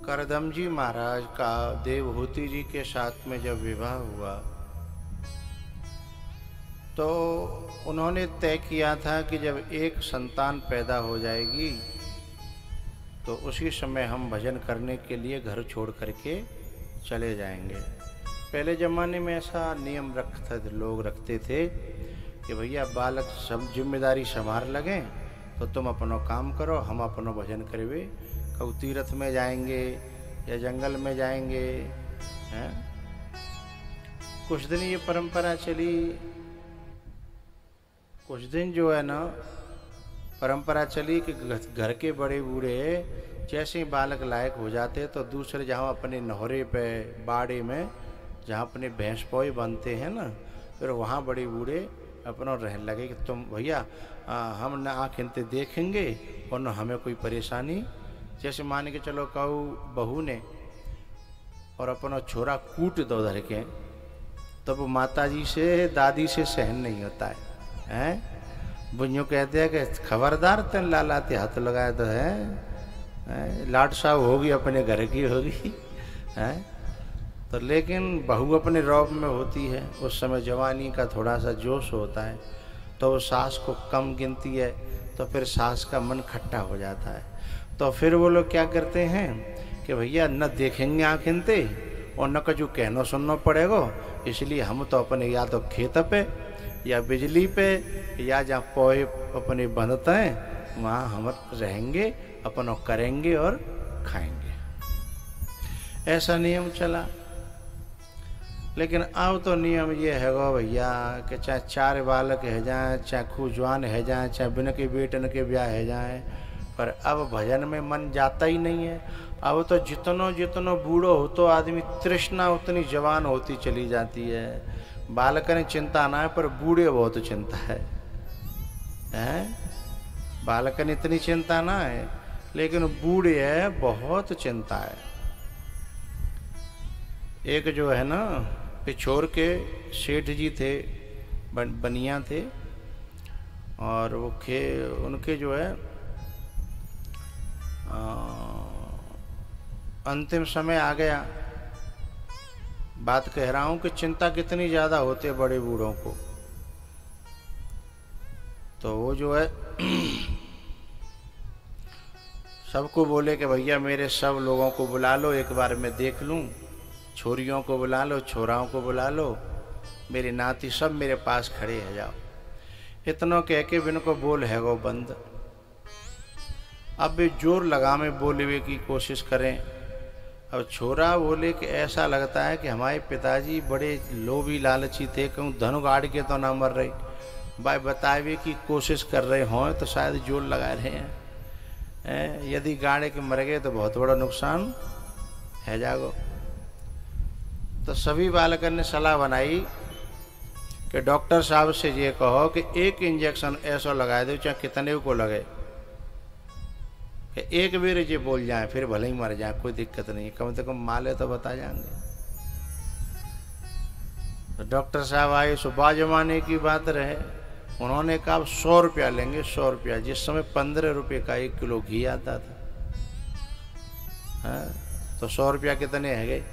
करदम जी महाराज का देवहूति जी के साथ में जब विवाह हुआ तो उन्होंने तय किया था कि जब एक संतान पैदा हो जाएगी तो उसी समय हम भजन करने के लिए घर छोड़ करके चले जाएंगे। पहले ज़माने में ऐसा नियम लोग रखते थे कि भैया बालक सब जिम्मेदारी संभाल लगें तो तुम अपना काम करो, हम अपना भजन करेंगे। कभी तीर्थ में जाएंगे या जंगल में जाएंगे हैं। कुछ दिन ये परंपरा चली, कुछ दिन जो है ना परंपरा चली कि घर के बड़े बूढ़े जैसे ही बालक लायक हो जाते तो दूसरे जहाँ अपने नहरे पे बाड़े में जहाँ अपने भैंस पोए बनते हैं ना, फिर वहाँ बड़े बूढ़े अपना रहने लगे कि तुम भैया हम न आँख इनते देखेंगे और न हमें कोई परेशानी। जैसे मान के चलो कहू बहू ने और अपना छोरा कूट दो धर के तो वो माता जी से दादी से सहन नहीं होता है। बुझो कहते हैं कि खबरदार तेन लालाते हाथ लगाए तो है लाट साहब होगी अपने घर की होगी है। तो लेकिन बहू अपने रौब में होती है, उस समय जवानी का थोड़ा सा जोश होता है तो वो सास को कम गिनती है तो फिर सास का मन खट्टा हो जाता है। तो फिर वो लोग क्या करते हैं कि भैया न देखेंगे आँखिनते और न कछु कहना सुनना पड़ेगा, इसलिए हम तो अपने या तो खेत पे या बिजली पे या जहाँ पोए अपने बंधते हैं वहाँ हम रहेंगे, अपन करेंगे और खाएंगे। ऐसा नियम चला। लेकिन अब तो नियम ये है गो भैया कि चाहे 4 बालक है जाएँ, चाहे खूब जवान है जाएँ, चाहे बिन के बेटन के ब्याह है जाएँ, पर अब भजन में मन जाता ही नहीं है। अब तो जितनो जितनो बूढ़ो हो तो आदमी तृष्णा उतनी जवान होती चली जाती है। बालक ने चिंता ना है पर बूढ़े बहुत चिंता है, बालक ने इतनी चिंता ना है लेकिन बूढ़े है बहुत चिंता है। एक जो है ना पिछोर के सेठ जी थे, बनिया थे और वो उनके जो है अंतिम समय आ गया। बात कह रहा हूं कि चिंता कितनी ज्यादा होती है बड़े बूढ़ों को। तो वो जो है सबको बोले कि भैया मेरे सब लोगों को बुला लो, एक बार मैं देख लूं, छोरियों को बुला लो, छोराओं को बुला लो, मेरी नाती सब मेरे पास खड़े है जाओ। इतनों कह के बिन को बोल है वो बंद। अब भी जोर लगा में बोले हुए की कोशिश करें। अब छोरा बोले कि ऐसा लगता है कि हमारे पिताजी बड़े लोभी लालची थे, कहूँ धनु गाड़ के तो ना मर रहे, भाई बतावे की कोशिश कर रहे हों तो शायद जोर लगा रहे हैं। यदि गाड़े के मर गए तो बहुत बड़ा नुकसान है जागो। तो सभी बालकन ने सलाह बनाई कि डॉक्टर साहब से ये कहो कि एक इंजेक्शन ऐसा लगा दो चाहे कितने को लगे, कि एक बेर ये बोल जाए फिर भले ही मर जाए, कोई दिक्कत नहीं, कम से कम माले तो बता जाएंगे। तो डॉक्टर साहब आए, सुबह जमाने की बात रहे, उन्होंने कहा 100 रुपया लेंगे, 100 रुपया। जिस समय 15 रुपये का 1 किलो घी आता था। तो 100 रुपया कितने है गए?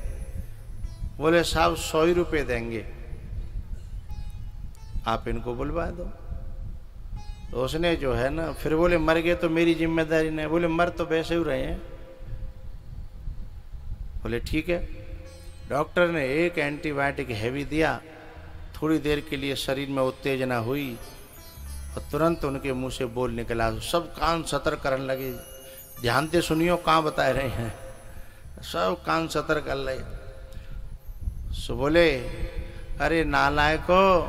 बोले साहब 100 ही रुपये देंगे, आप इनको बुलवा दो। तो उसने जो है ना फिर बोले मर गए तो मेरी जिम्मेदारी नहीं। बोले मर तो वैसे ही रहे हैं। बोले ठीक है। डॉक्टर ने एक एंटीबायोटिक हैवी दिया, थोड़ी देर के लिए शरीर में उत्तेजना हुई और तुरंत उनके मुंह से बोल निकला। सब कान सतर करने लगे, ध्यान से सुनियो कहाँ बता रहे हैं, सब कान सतर कर रहे। सो बोले अरे नालायको,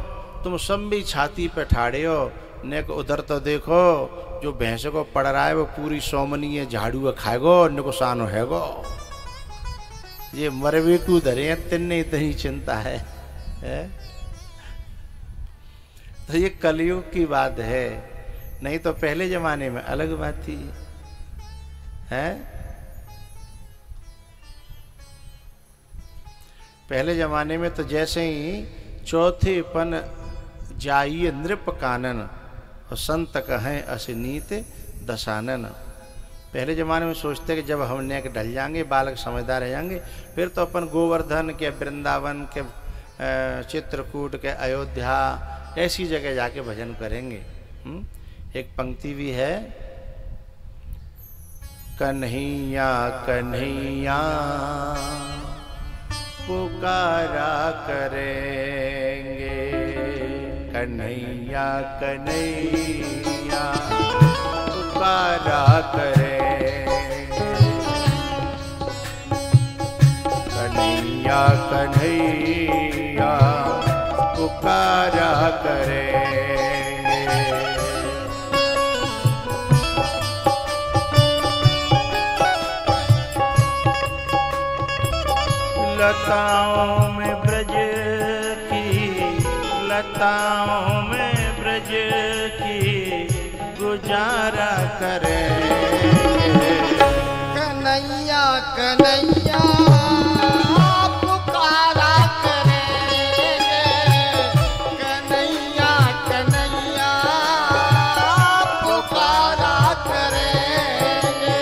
तुम सब भी छाती पे ठाड़े हो, ने को उधर तो देखो, जो भैंस को पड़ रहा है वो पूरी सोमनी है, झाड़ू खाएगो, ने को सानो हैगो। ये मरवे को धरे हैं, तिन्ने इतनी चिंता है? तो ये कलयुग की बात है, नहीं तो पहले जमाने में अलग बात थी है। पहले जमाने में तो जैसे ही चौथे पन जाइए नृप कानन और संत कहें असनीत दशानन। पहले ज़माने में सोचते कि जब हम नेक ढल जाएंगे, बालक समझदार रह जाएंगे, फिर तो अपन गोवर्धन के, वृंदावन के, चित्रकूट के, अयोध्या ऐसी जगह जाके भजन करेंगे। एक पंक्ति भी है, कन्हैया कन्हैया पुकारा करेंगे, कन्हैया कन्हैया पुकारा करेंगे, कन्हैया कन्हैया पुकारा करेंगे। लताओं में ब्रज की, लताओं में ब्रज की गुजारा करेंगे, कन्हैया कन्हैया पुकारा करेंगे, कन्हैया कन्हैया पुकारा करेंगे।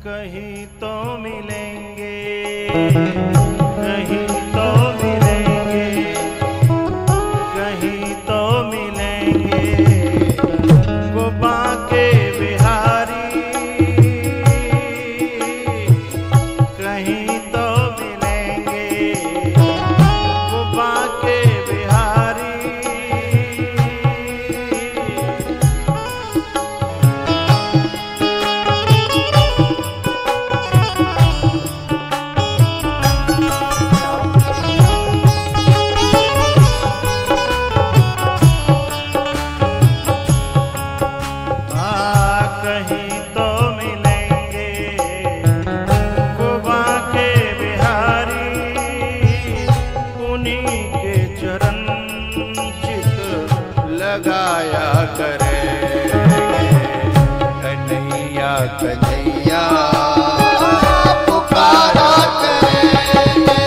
कहीं तो मिलेंगे, कहीं तो मिलेंगे, कहीं तो मिलेंगे वो बांके बिहारी, कहीं तो मिलेंगे वो बांके बिहारी। लगाया करेंगे, कन्हैया कन्हैया पुकारा करेंगे,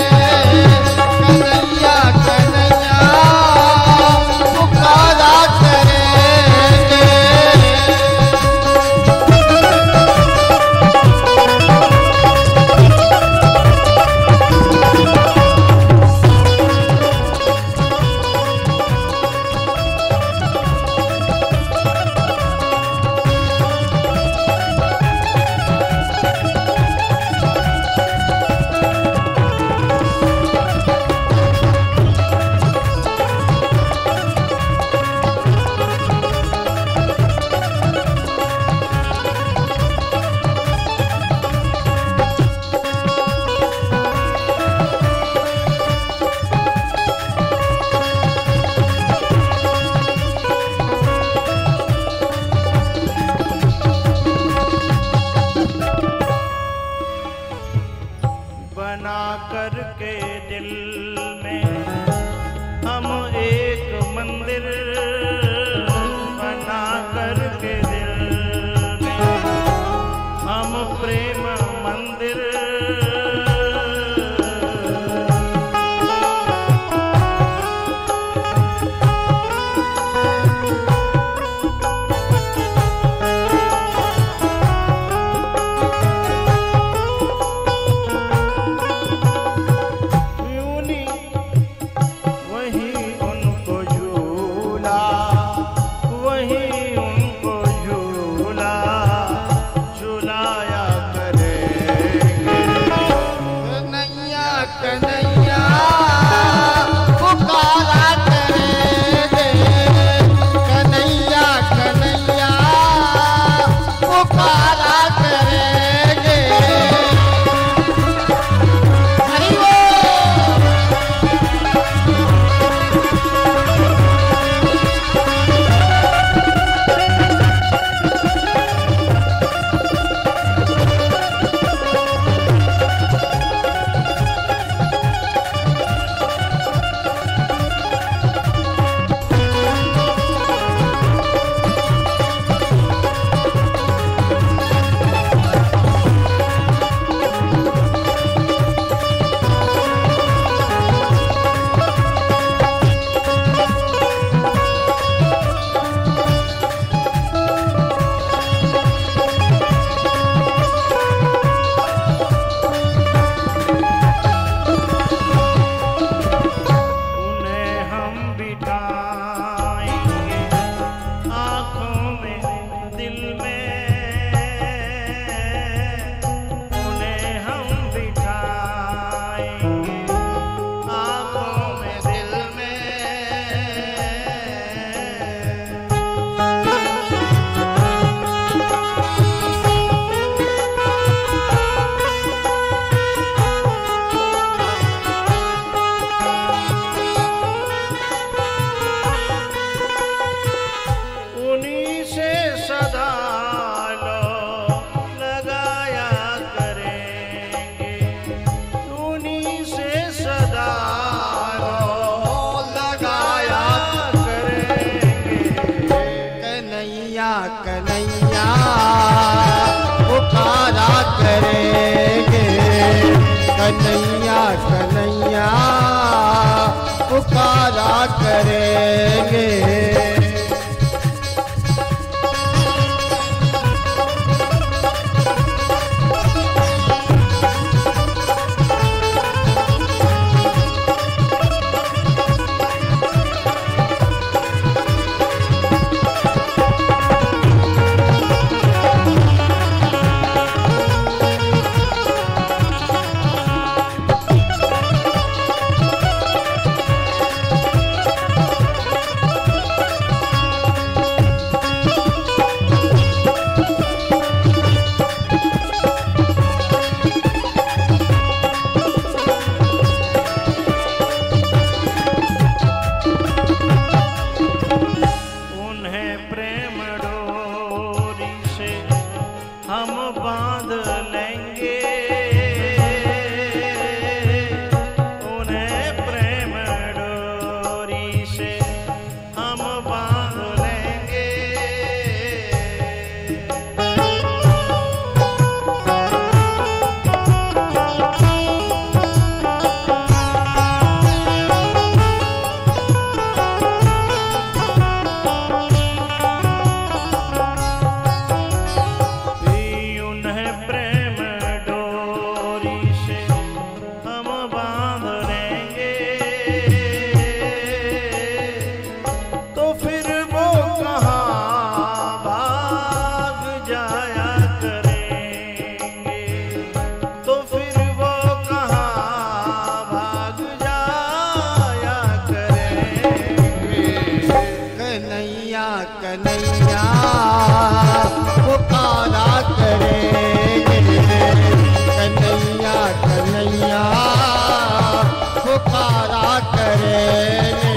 कन्हैया कन्हैया पुकारा करेंगे। पुकारा करेंगे। कन्हैया पुकारा करेंगे। कन्हैया कन्हैया पुकारा करेंगे।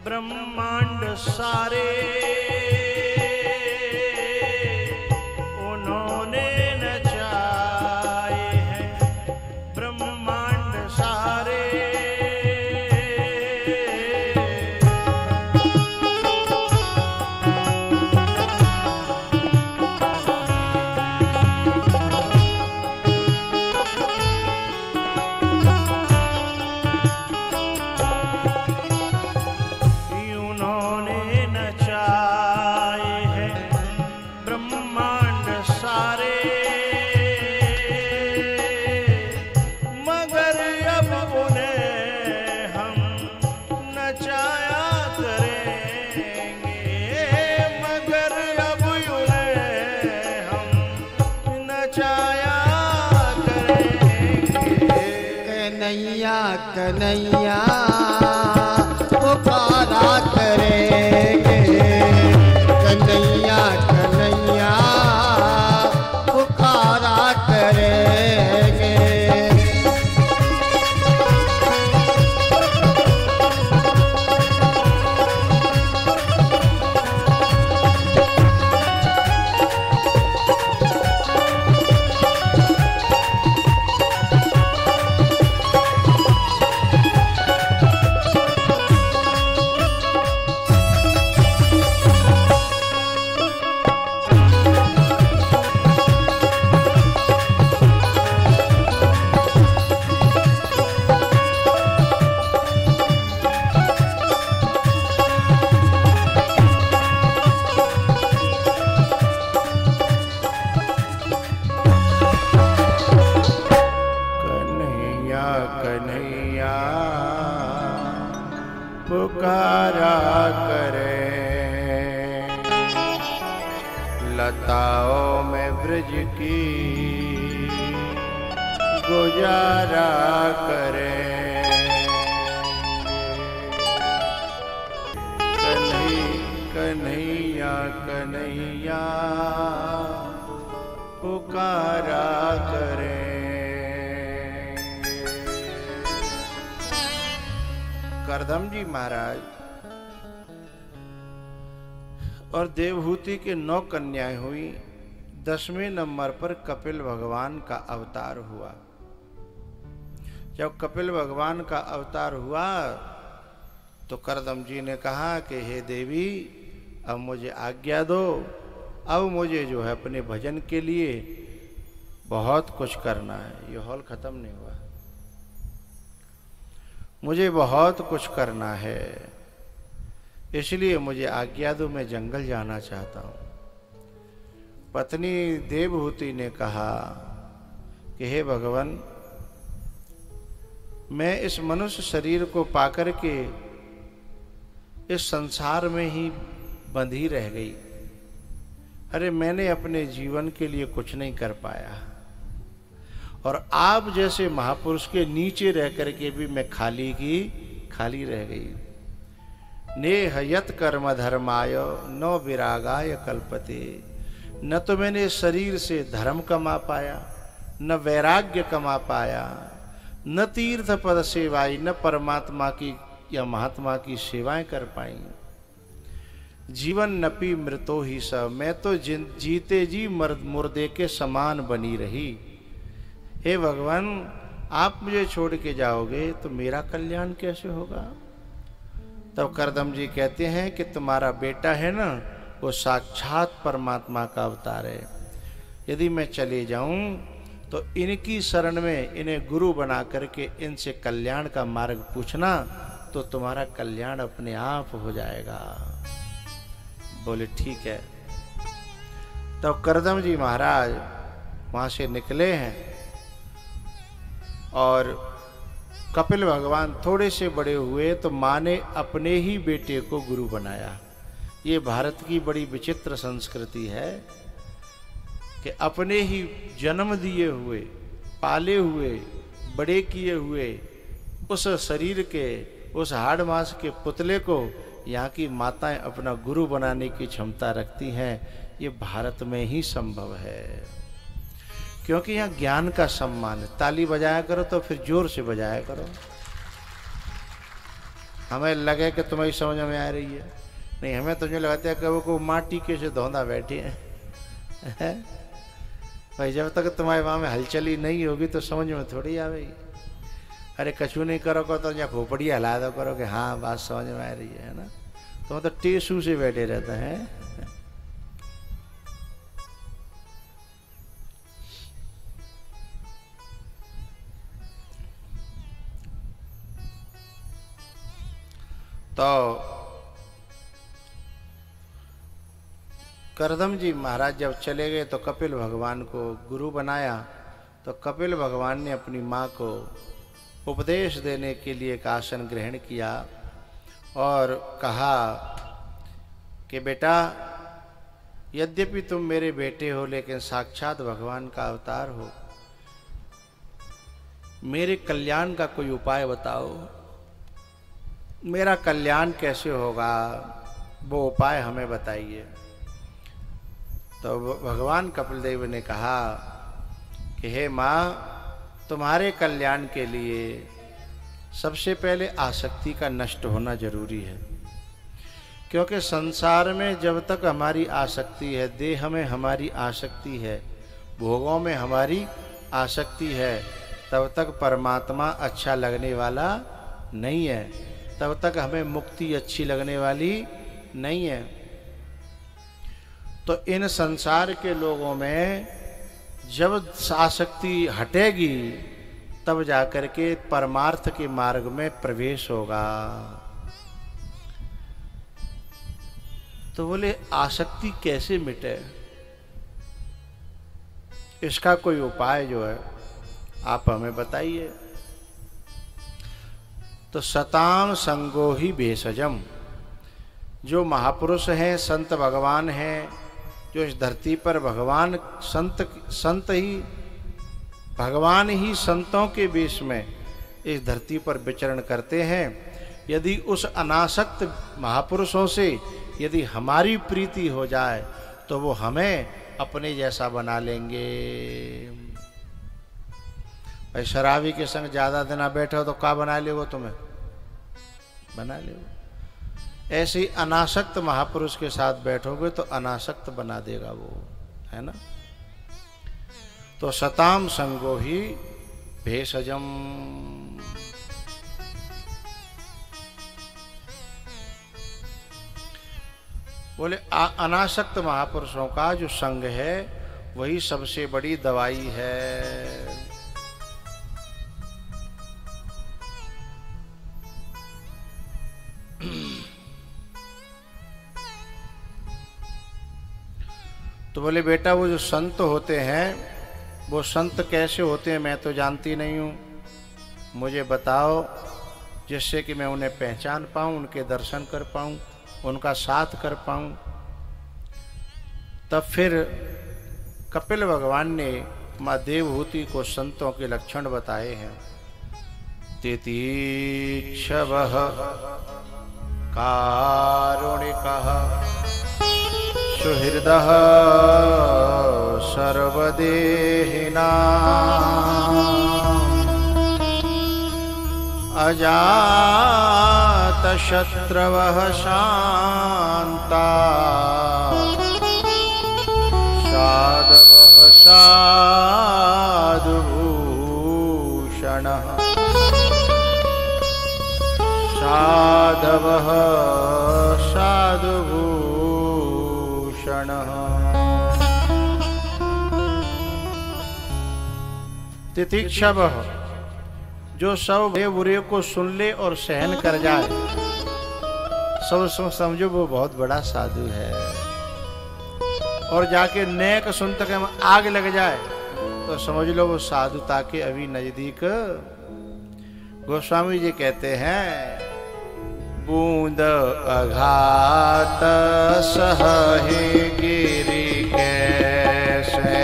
ब्रह्मांड सारे उन्होंने नचाए हैं, ब्रह्मांड सारे। कन्हैया कन्हैया पुकारा करेंगे। कन्हैया कन्हैया पुकारा करेंगे। कन्हैया पुकारा करे, लताओं में ब्रज की गुजारा करें। कन्हैया कन्हैया पुकारा करें। करदम जी महाराज और देवहूति के 9 कन्याएं हुई। 10वें नंबर पर कपिल भगवान का अवतार हुआ। जब कपिल भगवान का अवतार हुआ तो करदम जी ने कहा कि हे देवी, अब मुझे आज्ञा दो। अब मुझे जो है अपने भजन के लिए बहुत कुछ करना है। ये हॉल खत्म नहीं हुआ। मुझे बहुत कुछ करना है, इसलिए मुझे आज्ञा दो, मैं जंगल जाना चाहता हूँ। पत्नी देवहूति ने कहा कि हे भगवान, मैं इस मनुष्य शरीर को पाकर के इस संसार में ही बंधी रह गई। अरे मैंने अपने जीवन के लिए कुछ नहीं कर पाया, और आप जैसे महापुरुष के नीचे रह करके भी मैं खाली रह गई। नेह यत कर्म धर्माय न विरागाय कल्पते। न तो मैंने शरीर से धर्म कमा पाया, न वैराग्य कमा पाया, न तीर्थ पद सेवाई, न परमात्मा की या महात्मा की सेवाएं कर पाई। जीवन नपी मृतो ही सब। मैं तो जीते जी मुर्दे के समान बनी रही। हे भगवान, आप मुझे छोड़ के जाओगे तो मेरा कल्याण कैसे होगा? तब करदम जी कहते हैं कि तुम्हारा बेटा है ना, वो साक्षात परमात्मा का अवतार है। यदि मैं चले जाऊं तो इनकी शरण में इन्हें गुरु बना करके इनसे कल्याण का मार्ग पूछना, तो तुम्हारा कल्याण अपने आप हो जाएगा। बोले ठीक है। तब करदम जी महाराज वहां से निकले हैं और कपिल भगवान थोड़े से बड़े हुए तो माँ ने अपने ही बेटे को गुरु बनाया। ये भारत की बड़ी विचित्र संस्कृति है कि अपने ही जन्म दिए हुए, पाले हुए, बड़े किए हुए उस शरीर के, उस हाड़ मांस के पुतले को यहाँ की माताएं अपना गुरु बनाने की क्षमता रखती हैं। ये भारत में ही संभव है, क्योंकि यहाँ ज्ञान का सम्मान है। ताली बजाया करो तो फिर जोर से बजाया करो। हमें लगे कि तुम्हें समझ में आ रही है, नहीं हमें तो जो लगाते हैं कि वो को माटी के से धोंदा बैठे हैं। भाई जब तक तुम्हारे वहाँ में हलचली नहीं होगी तो समझ में थोड़ी आवेगी। अरे कछु नहीं करो तो यहाँ खोपड़ी हिला दो करो कि हाँ बात समझ में आ रही है ना, तो मतलब टेसू से बैठे रहते हैं। तो करदम जी महाराज जब चले गए तो कपिल भगवान को गुरु बनाया। तो कपिल भगवान ने अपनी माँ को उपदेश देने के लिए एक आसन ग्रहण किया और कहा कि बेटा, यद्यपि तुम मेरे बेटे हो लेकिन साक्षात भगवान का अवतार हो। मेरे कल्याण का कोई उपाय बताओ। मेरा कल्याण कैसे होगा, वो उपाय हमें बताइए। तो भगवान कपिल देव ने कहा कि हे माँ, तुम्हारे कल्याण के लिए सबसे पहले आसक्ति का नष्ट होना जरूरी है, क्योंकि संसार में जब तक हमारी आसक्ति है, देह में हमारी आसक्ति है, भोगों में हमारी आसक्ति है, तब तक परमात्मा अच्छा लगने वाला नहीं है, तब तक हमें मुक्ति अच्छी लगने वाली नहीं है। तो इन संसार के लोगों में जब आसक्ति हटेगी तब जाकर के परमार्थ के मार्ग में प्रवेश होगा। तो बोले आसक्ति कैसे मिटे, इसका कोई उपाय जो है आप हमें बताइए। तो सताम संगो ही भेषजम, जो महापुरुष हैं, संत भगवान हैं, जो इस धरती पर भगवान संत ही भगवान ही संतों के वेश में इस धरती पर विचरण करते हैं। यदि उस अनासक्त महापुरुषों से यदि हमारी प्रीति हो जाए तो वो हमें अपने जैसा बना लेंगे। भाई शराबी के संग ज्यादा दिन बैठे हो तो क्या बना ले वो तुम्हें, बना ले। ऐसे ही अनासक्त महापुरुष के साथ बैठोगे तो अनासक्त बना देगा वो, है ना। तो सताम संगो ही भेषजम। बोले अनासक्त महापुरुषों का जो संग है वही सबसे बड़ी दवाई है। तो बोले बेटा वो जो संत होते हैं वो संत कैसे होते हैं मैं तो जानती नहीं हूँ, मुझे बताओ जिससे कि मैं उन्हें पहचान पाऊँ, उनके दर्शन कर पाऊँ, उनका साथ कर पाऊँ। तब फिर कपिल भगवान ने माँ देवहूति को संतों के लक्षण बताए हैं। तितीक्षवः कारुणिकः सुहृदः सर्वदेहिनां अजातशत्रवः शान्ता साधवः साधुभूषणः साधवः साधुभूषणः। तितिक्षवः जो सब बुरे को सुन ले और सहन कर जाए, सब समझो वो बहुत बड़ा साधु है। और जाके नेक सुनते के आग लग जाए तो समझ लो वो साधुता के अभी नजदीक। गोस्वामी जी कहते हैं बूंद अघात सहे गिरि कैसे,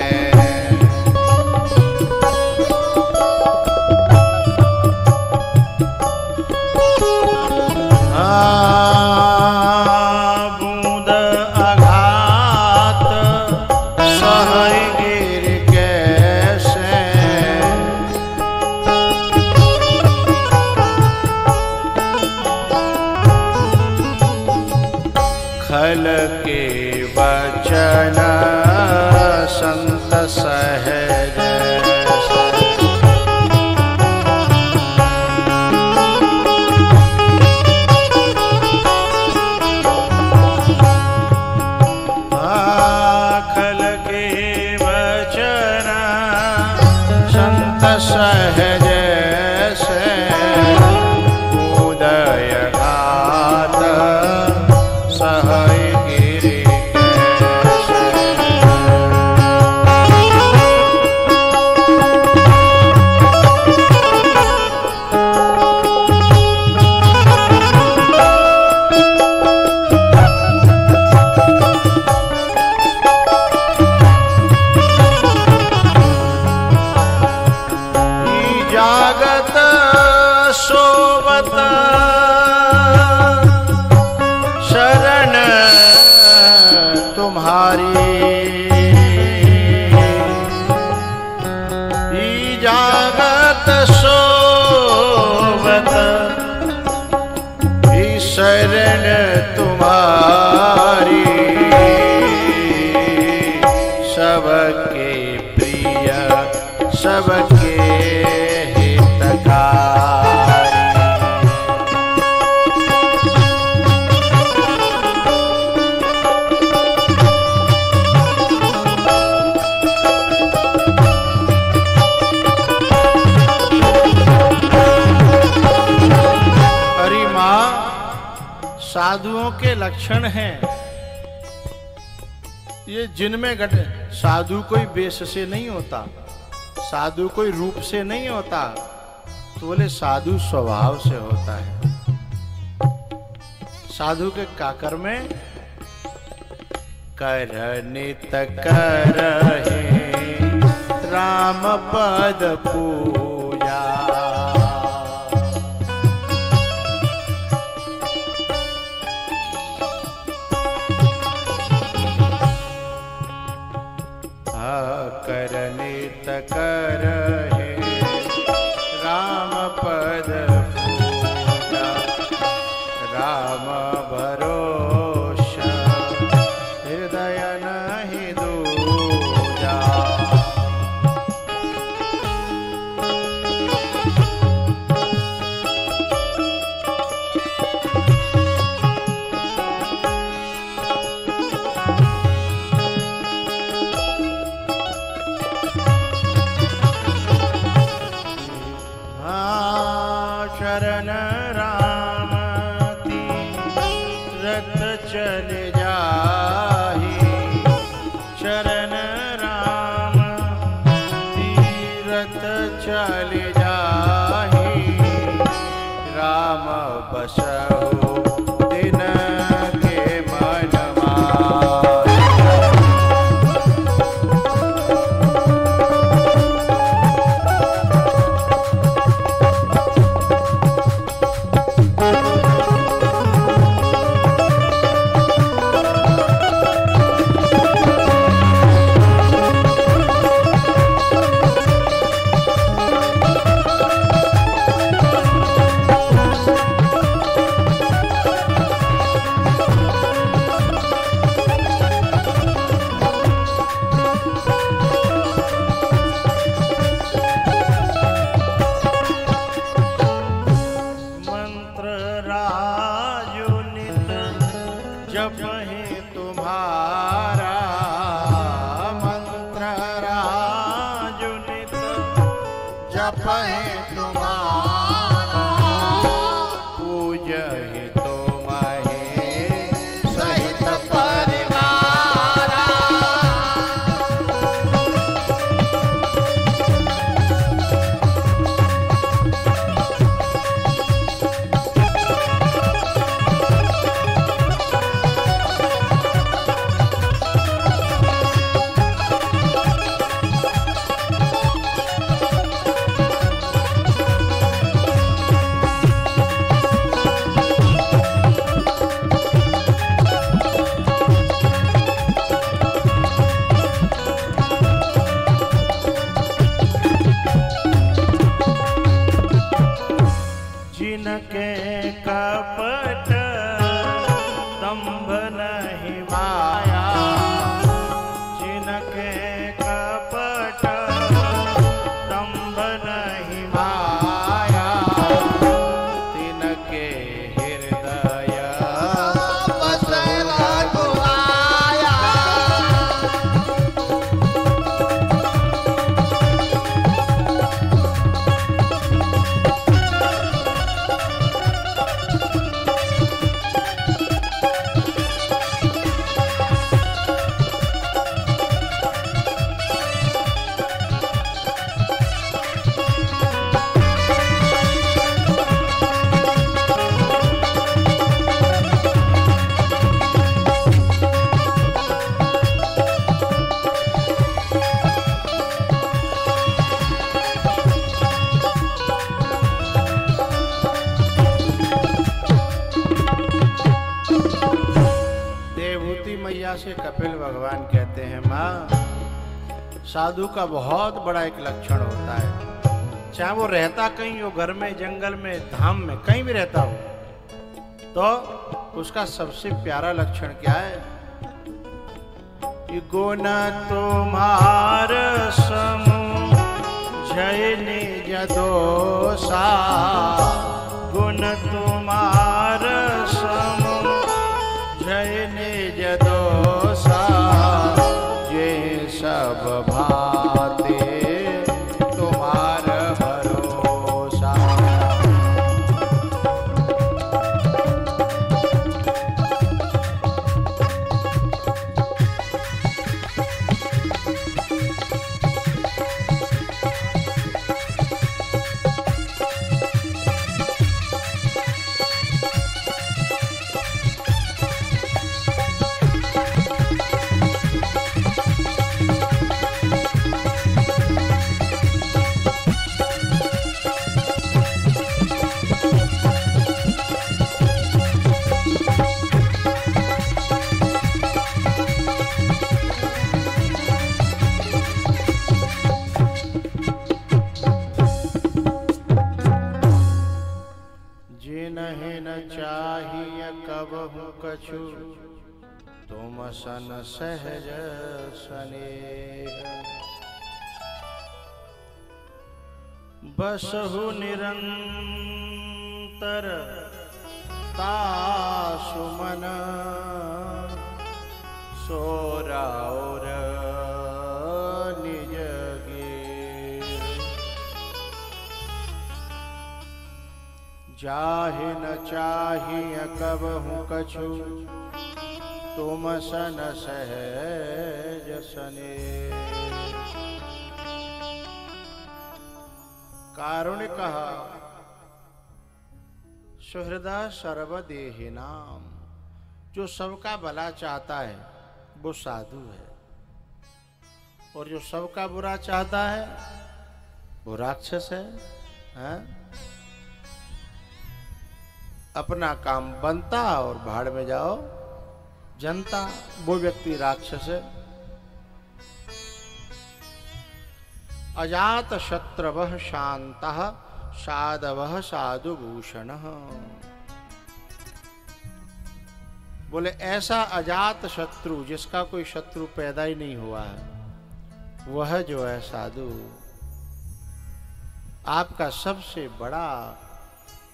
बूंद अघात सहे गिरि कैसे, खल के वचन संत सहज खल के वचन संत सहज से उदय घात सहाय गिरि जागत सोवत शरण तुम्हारी, जागत सोवत शरण तुम्हारी, सबके प्रिय सबके साधुओं के लक्षण हैं ये, जिनमें साधु कोई वेश से नहीं होता, साधु कोई रूप से नहीं होता, तो बोले साधु स्वभाव से होता है। साधु के काकर में कर नित करहि राम पद पूजा। करनित करहे राम पद पूजा, राम भरोसा हृदय नहीं दूजा। शरण राम तीरथ चल जाहि, शरण राम तीरथ चल जाहि, राम बसहु दिन के मन माहि। जपहि तुम्हारा मंत्र राजुनित, जपहि तुम्हारा पूजहि तुम्हें सहित परिवारा। जिनके कपट दंभ नहीं माया, जिनके कपट दंभ नहीं माया, तिनके हृदय बस रघुराया। मैया से कपिल भगवान कहते हैं, माँ साधु का बहुत बड़ा एक लक्षण होता है, चाहे वो रहता कहीं हो, घर में, जंगल में, धाम में, कहीं भी रहता हो, तो उसका सबसे प्यारा लक्षण क्या है कि गुण तुम्हार समुझै निज दोषा, गुण तुम्हार समुझै निज दोषा, जे सब भाते तुम्हार भरोसा। कछु तुम सन सहज स्नेह। बसहु निरंतर तासु मन सोराउर निज गे। जाहि न चाहिए कबहु कछु तुम सन सहज स्नेह। कारुण्य कहा सुहृदा सर्वदेहि नाम। जो सबका भला चाहता है वो साधु है, और जो सबका बुरा चाहता है वो राक्षस है, हैं? अपना काम बनता और भाड़ में जाओ जनता, वो व्यक्ति राक्षस है। अजात शत्रवः शान्तः साधवः साधुभूषणः। बोले ऐसा अजात शत्रु जिसका कोई शत्रु पैदा ही नहीं हुआ है, वह जो है साधु आपका सबसे बड़ा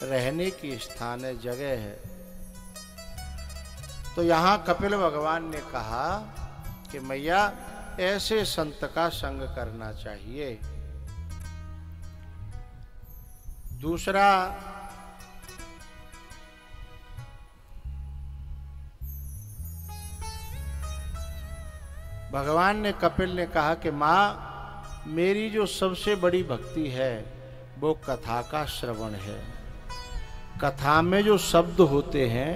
रहने की स्थान है, जगह है। तो यहाँ कपिल भगवान ने कहा कि मैया ऐसे संत का संग करना चाहिए। दूसरा, भगवान ने कपिल ने कहा कि माँ मेरी जो सबसे बड़ी भक्ति है वो कथा का श्रवण है। कथा में जो शब्द होते हैं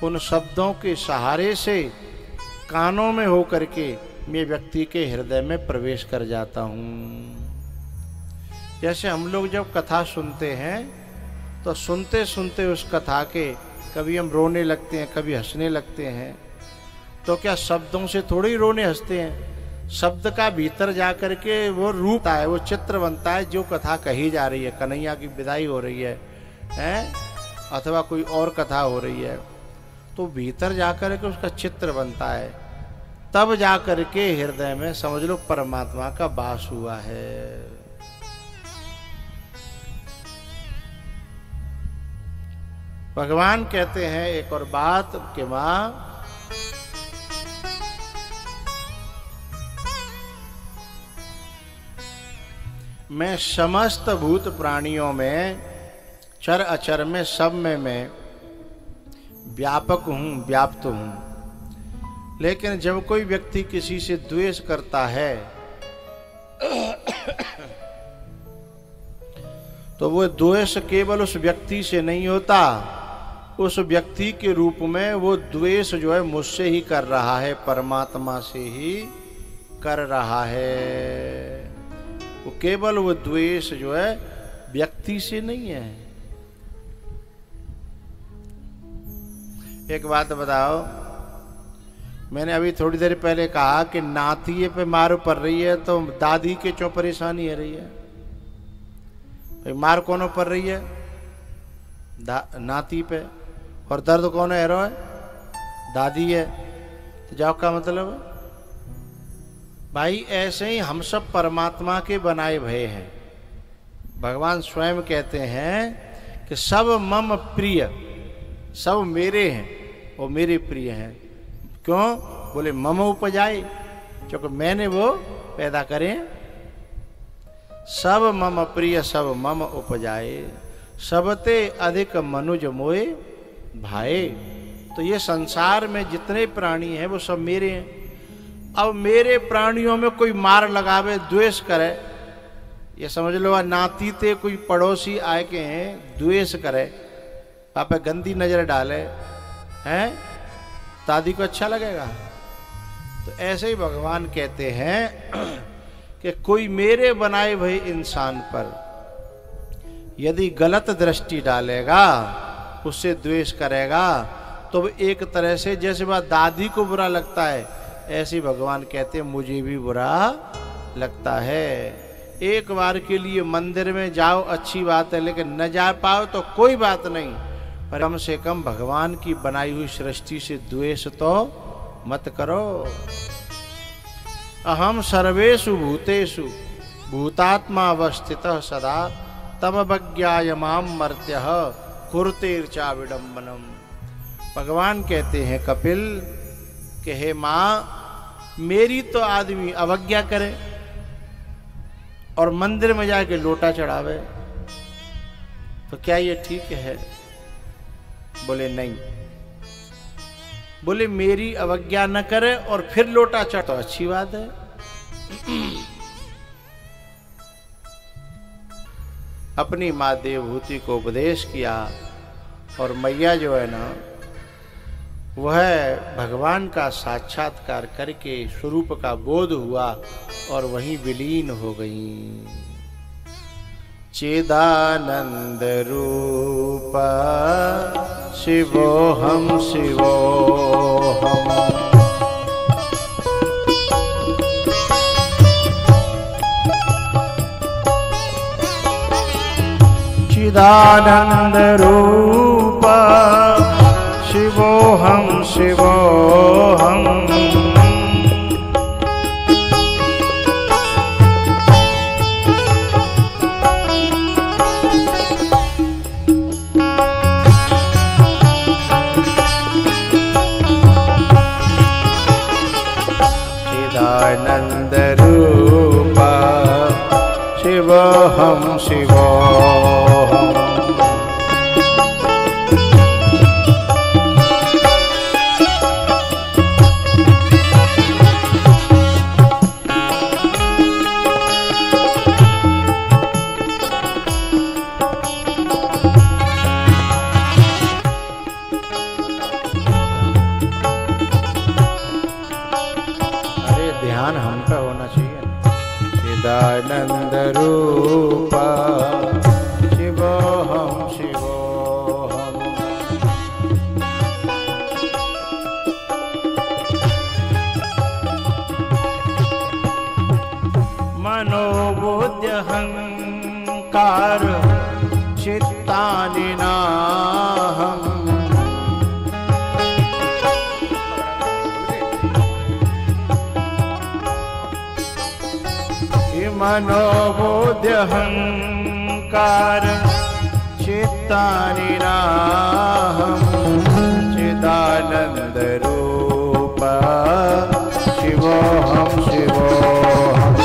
उन शब्दों के सहारे से कानों में होकर के मैं व्यक्ति के हृदय में प्रवेश कर जाता हूँ। जैसे हम लोग जब कथा सुनते हैं तो सुनते सुनते उस कथा के कभी हम रोने लगते हैं, कभी हंसने लगते हैं। तो क्या शब्दों से थोड़ी ही रोने हंसते हैं? शब्द का भीतर जाकर के वो रूप है, वो चित्र बनता है। जो कथा कही जा रही है, कन्हैया की विदाई हो रही है, अथवा कोई और कथा हो रही है, तो भीतर जाकर के उसका चित्र बनता है। तब जाकर के हृदय में समझ लो परमात्मा का वास हुआ है। भगवान कहते हैं एक और बात कि माँ मैं समस्त भूत प्राणियों में, चर अचर में, सब में मैं व्यापक हूँ, व्याप्त हूँ। लेकिन जब कोई व्यक्ति किसी से द्वेष करता है तो वो द्वेष केवल उस व्यक्ति से नहीं होता, उस व्यक्ति के रूप में वो द्वेष जो है मुझसे ही कर रहा है, परमात्मा से ही कर रहा है। वो केवल वो द्वेष जो है व्यक्ति से नहीं है। एक बात बताओ, मैंने अभी थोड़ी देर पहले कहा कि नातिये पे मार पड़ रही है तो दादी के क्यों परेशानी है रही है? भाई मार कौन पड़ रही है? नाती पे। और दर्द कौन है रो है? दादी है। तो जाओ का मतलब भाई ऐसे ही हम सब परमात्मा के बनाए भये हैं। भगवान स्वयं कहते हैं कि सब मम प्रिय, सब मेरे हैं और मेरे प्रिय हैं। क्यों? बोले मम उपजाए, क्योंकि मैंने वो पैदा करे। सब मम प्रिय सब मम उपजाए, सबते अधिक मनुज मोए भाए। तो ये संसार में जितने प्राणी हैं वो सब मेरे हैं। अब मेरे प्राणियों में कोई मार लगावे, द्वेष करे, ये समझ लो नाती ते कोई पड़ोसी आए के हैं द्वेष करे, पापा गंदी नजर डाले हैं, दादी को अच्छा लगेगा? तो ऐसे ही भगवान कहते हैं कि कोई मेरे बनाए हुए इंसान पर यदि गलत दृष्टि डालेगा, उससे द्वेष करेगा, तो एक तरह से जैसे बात दादी को बुरा लगता है, ऐसे भगवान कहते हैं मुझे भी बुरा लगता है। एक बार के लिए मंदिर में जाओ अच्छी बात है, लेकिन न जा पाओ तो कोई बात नहीं, पर कम से कम भगवान की बनाई हुई सृष्टि से द्वेष तो मत करो। अहम सर्वेषु भूतेषु भूतात्मा अवस्थितः सदा तमवज्ञाय माम मर्त्यः कुरुतेर्चा विडम्बनम। भगवान कहते हैं कपिल कि हे मां, मेरी तो आदमी अवज्ञा करे और मंदिर में जाके लोटा चढ़ावे, तो क्या ये ठीक है? बोले नहीं। बोले मेरी अवज्ञा न करे और फिर लोटा चढ़ तो अच्छी बात है। अपनी माँ देवभूति को उपदेश किया और मैया जो है ना, वह भगवान का साक्षात्कार करके स्वरूप का बोध हुआ और वहीं विलीन हो गई। चिदानंद रूप शिवोहम शिवोहम। चिदानंद रूप शिवोहम शिवोहम। चिदानंद रूप शिवोहम शिवोहम। ध्यान हम पे होना चाहिए। चिदानंद रूप शिवोहम शिवोहम। मनोबुद्धि अहंकार चित्तानि नाहम्। मनोबुद्धि अहंकार चित्तानि नाहम्। चिदानंद रूप शिवोहम शिवोहम।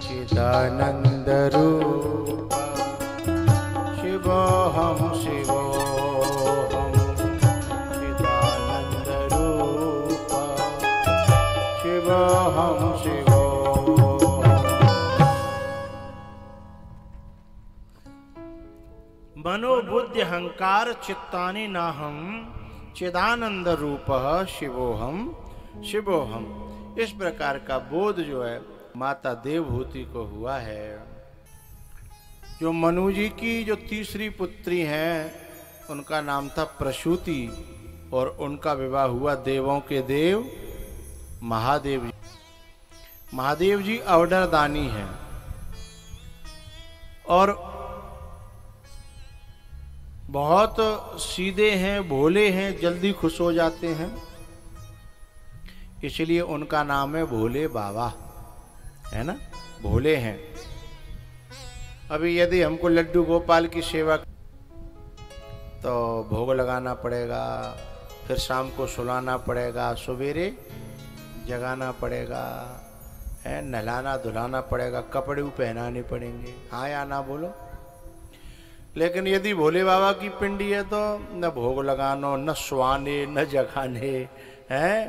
चिदानंद रूप शिवोहम शिवोहम। चिदानंद रूप शिवोहम शिवोहम। मनोबुद्धि अहंकार चित्तानि नाहम्। चिदानंद रूप शिवोहम शिवोहम। इस प्रकार का बोध जो है माता देवभूति को हुआ है। जो मनु जी की जो तीसरी पुत्री हैं, उनका नाम था प्रसूति और उनका विवाह हुआ देवों के देव महादेव जी। महादेव जी अवडरदानी हैं और बहुत सीधे हैं, भोले हैं, जल्दी खुश हो जाते हैं, इसलिए उनका नाम है भोले बाबा, है ना, भोले हैं। अभी यदि हमको लड्डू गोपाल की सेवा तो भोग लगाना पड़ेगा, फिर शाम को सुलाना पड़ेगा, सवेरे जगाना पड़ेगा, है, नहलाना धुलाना पड़ेगा, कपड़े पहनाने पड़ेंगे। हाँ या ना बोलो। लेकिन यदि भोले बाबा की पिंडी है तो न भोग लगानो, न सुहाने, न जगाने, हैं।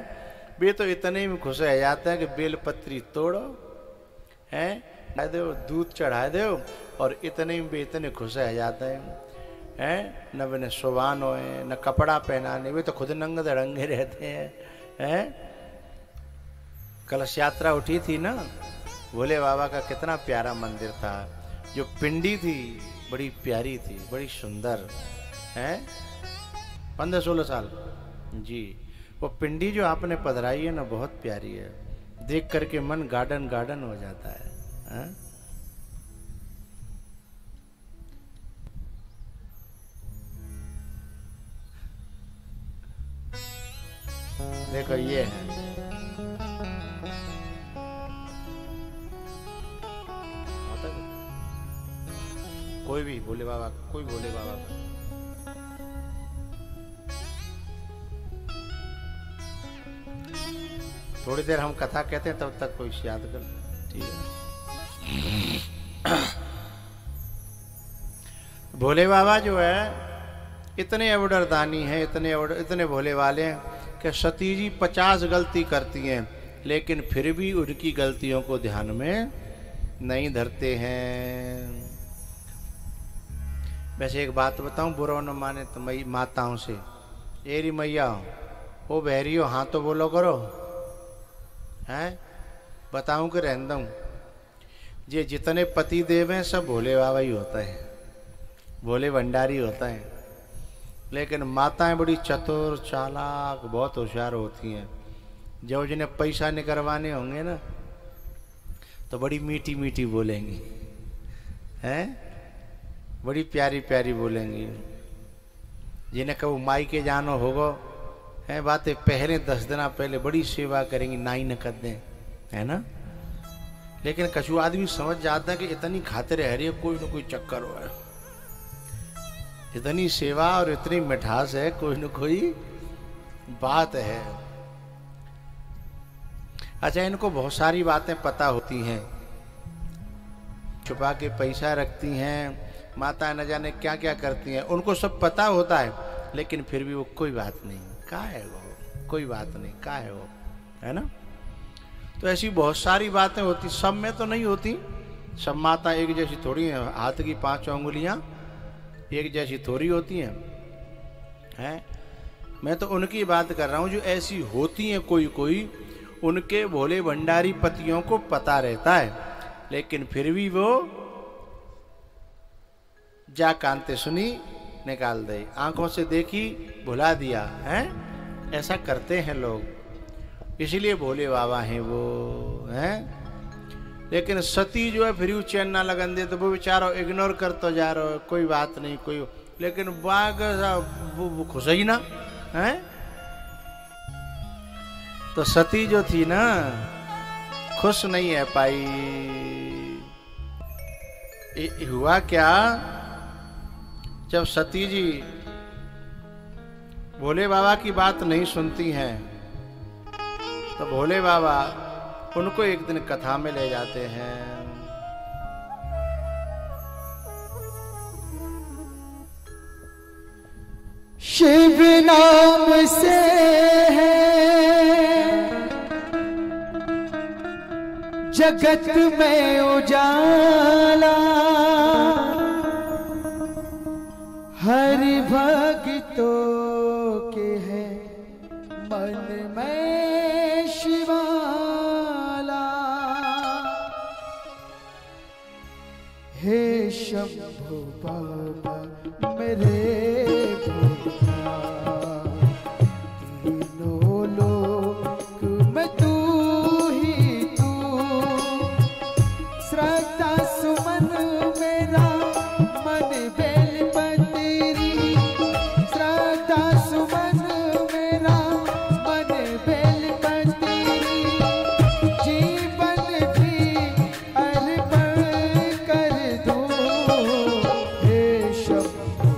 वे तो इतने में खुश रह जाते हैं कि बेलपत्री तोड़ो, हैं, दो, दूध चढ़ा दो और इतने में भी इतने खुश रह जाते हैं। न बिने सुबान होए न कपड़ा पहनाने, वे तो खुद नंगे धड़ंगे रहते हैं। कलश यात्रा उठी थी ना, भोले बाबा का कितना प्यारा मंदिर था। जो पिंडी थी बड़ी प्यारी थी, बड़ी सुंदर है, 15-16 साल जी। वो पिंडी जो आपने पधराई है ना, बहुत प्यारी है, देख करके मन गार्डन गार्डन हो जाता है। देखो ये है, कोई भी भोले बाबा, कोई भोले बाबा का थोड़ी देर हम कथा कहते हैं, तब तक कोई याद कर, ठीक है। भोले बाबा जो है इतने अवडरदानी हैं, इतने भोले वाले हैं कि सती जी 50 गलती करती हैं, लेकिन फिर भी उनकी गलतियों को ध्यान में नहीं धरते हैं। वैसे एक बात बताऊं, बुरा न माने तो मई माताओं से, एरी मैया ओ बहरियो, हाँ तो बोलो करो, हैं बताऊं कि रहने दूं? ये जितने पति देव हैं सब भोले बाबा ही होता है, भोले भंडारी होता है। लेकिन माताएं बड़ी चतुर चालाक बहुत होशियार होती हैं। जब जिन्हें पैसा निकलवाने होंगे ना, तो बड़ी मीठी मीठी बोलेंगी, हैं बड़ी प्यारी प्यारी बोलेंगी। जिन्हें कहो माई के जानो होगो, है बातें पहले 10 दिन पहले बड़ी सेवा करेंगी, नाई न कर दें, है ना। लेकिन कछु आदमी समझ जाता है कि इतनी खातिर है, कोई न कोई चक्कर हो है, इतनी सेवा और इतनी मिठास है, कोई न कोई बात है। अच्छा, इनको बहुत सारी बातें पता होती हैं, छुपा के पैसा रखती हैं, माता न जाने क्या क्या करती हैं, उनको सब पता होता है, लेकिन फिर भी वो कोई बात नहीं, का है वो, कोई बात नहीं, का है वो, है ना। तो ऐसी बहुत सारी बातें होती, सब में तो नहीं होती, सब माता एक जैसी थोड़ी है, हाथ की 5 उंगलियां एक जैसी थोड़ी होती हैं। मैं तो उनकी बात कर रहा हूं जो ऐसी होती हैं, कोई कोई उनके भोले भंडारी पतियों को पता रहता है, लेकिन फिर भी वो जा कांते सुनी निकाल दे, आंखों से देखी भुला दिया है, ऐसा करते हैं लोग, इसीलिए भोले बाबा हैं वो, हैं। लेकिन सती जो है फिर भी चैन ना लगन दे, तो वो बेचारा इग्नोर करता जा रहा है, कोई बात नहीं कोई, लेकिन बाग वो खुश ही ना है। तो सती जो थी ना, खुश नहीं है पाई। हुआ क्या, जब सती जी भोले बाबा की बात नहीं सुनती हैं, तो भोले बाबा उनको एक दिन कथा में ले जाते हैं। शिव नाम से है जगत में उजाला, हरि भक्तों के है मन में शिवाला। हे शंभु बाबा मेरे तीनों लोक में तू ही तू, श्रद्धा सुमन मेरा मन बेलपत्री, श्रद्धा सुमन मेरा मन बेलपत्री, जीवन भी अर्पण कर दूं। हे शंभु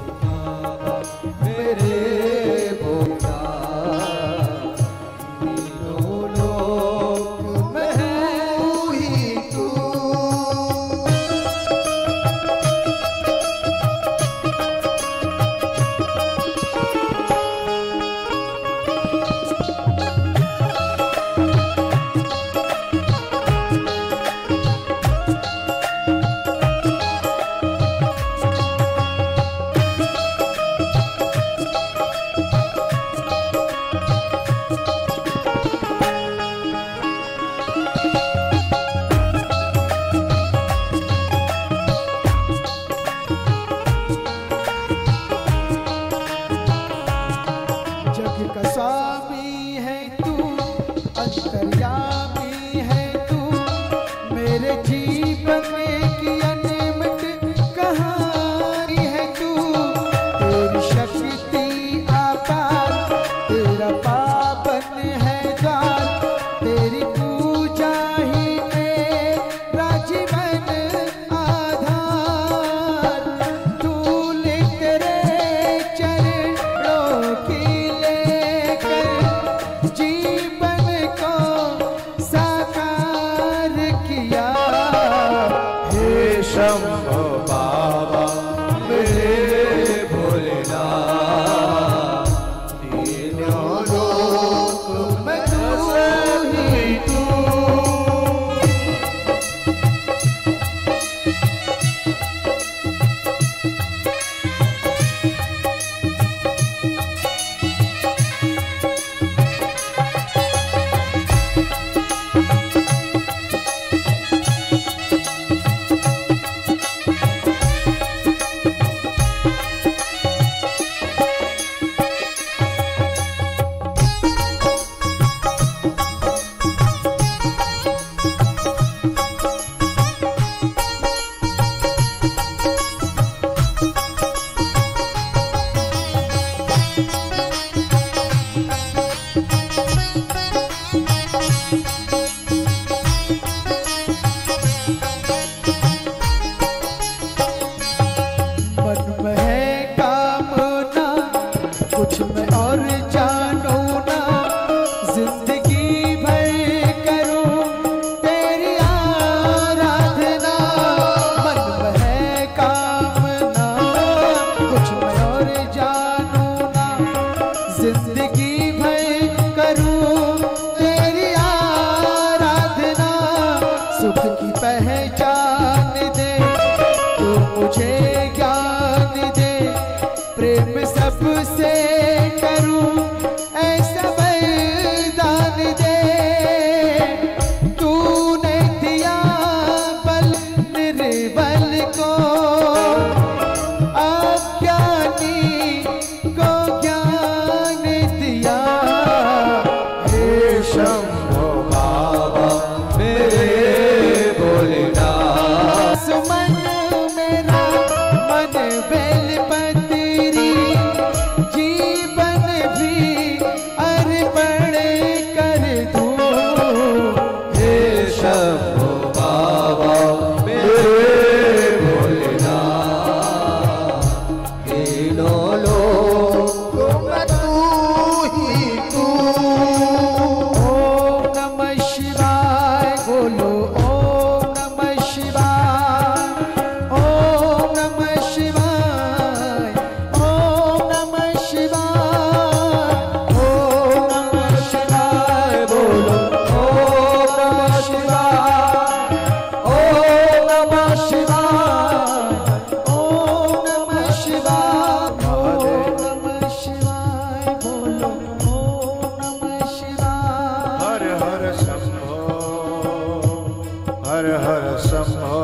हर हर शंभो,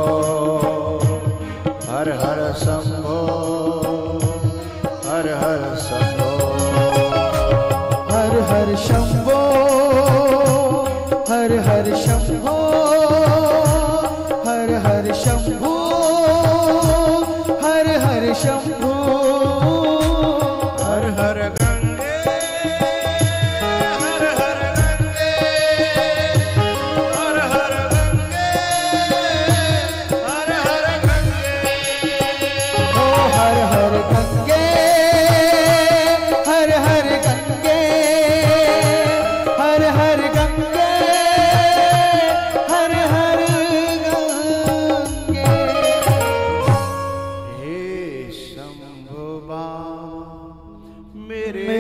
हर हर शंभो, हर हर शंभो, हर हर शंभो, हर हर शंभो, हर हर शंभो, हर हर शंभो, हर हर गंगे, हर हर गंगे, हर हर गंगे, हर हर गंगे, ओ हर हर गंगे, हर हर गंगे, हर हर गंगे, हर हर गंगे। हे शंभो बाबा मेरे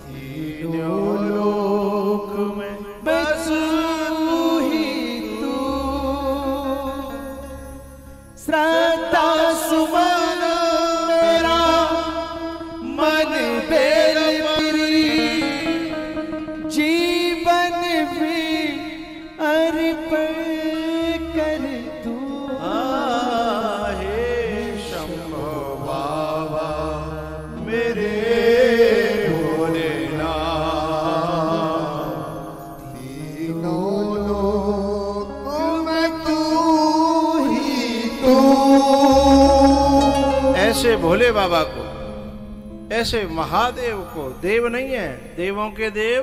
तीनों लोक में बस तू ही तू, श्रद्धा सुमन मेरा मन बेलपरी, जीवन भी अर्पण कर तू। हे शंभो बाबा मेरे भोलेनाथ तीनों लोक में तू ही तू। ऐसे भोले बाबा को, ऐसे महादेव को, देव नहीं है, देवों के देव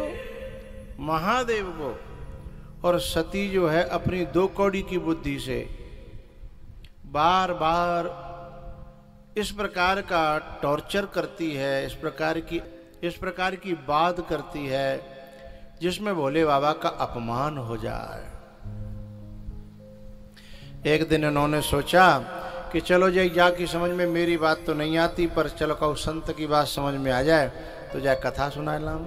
महादेव को, और सती जो है अपनी दो कौड़ी की बुद्धि से बार बार इस प्रकार का टॉर्चर करती है, इस प्रकार की बात करती है जिसमें भोले बाबा का अपमान हो जाए। एक दिन उन्होंने सोचा कि चलो जाए, जा की समझ में मेरी बात तो नहीं आती, पर चलो कहूँ संत की बात समझ में आ जाए तो जाए कथा सुना लाऊं।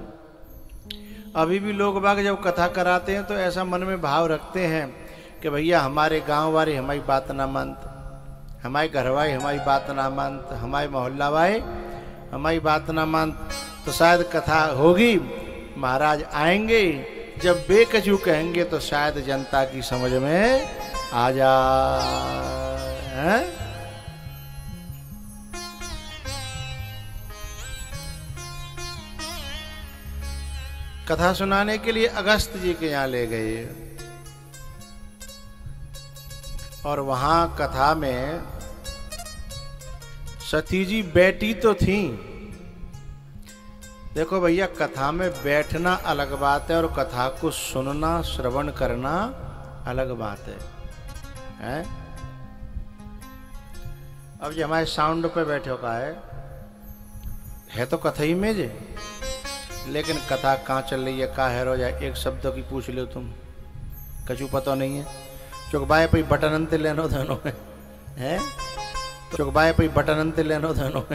अभी भी लोग बाग जब कथा कराते हैं तो ऐसा मन में भाव रखते हैं कि भैया हमारे गांव वाले हमारी बात ना मानते, हमारे घर वाले हमारी बात ना मानते, हमारे मोहल्ला वाले हमारी बात ना मानते, तो शायद कथा होगी, महाराज आएंगे, जब बेकजू कहेंगे तो शायद जनता की समझ में आ जाए। कथा सुनाने के लिए अगस्त जी के यहाँ ले गए, और वहां कथा में सती जी बैठी तो थी। देखो भैया, कथा में बैठना अलग बात है और कथा को सुनना, श्रवण करना अलग बात है? अब जो हमारे साउंड पे बैठे का है तो कथा ही में जे, लेकिन कथा कहाँ चल रही है, कहाँ है रो जाए, एक शब्द की पूछ लो तुम, कछु पता नहीं है। चुकबाए पे बटन अंत लेनो धनो है, चुकबाए पे बटन अंत लेनो धनो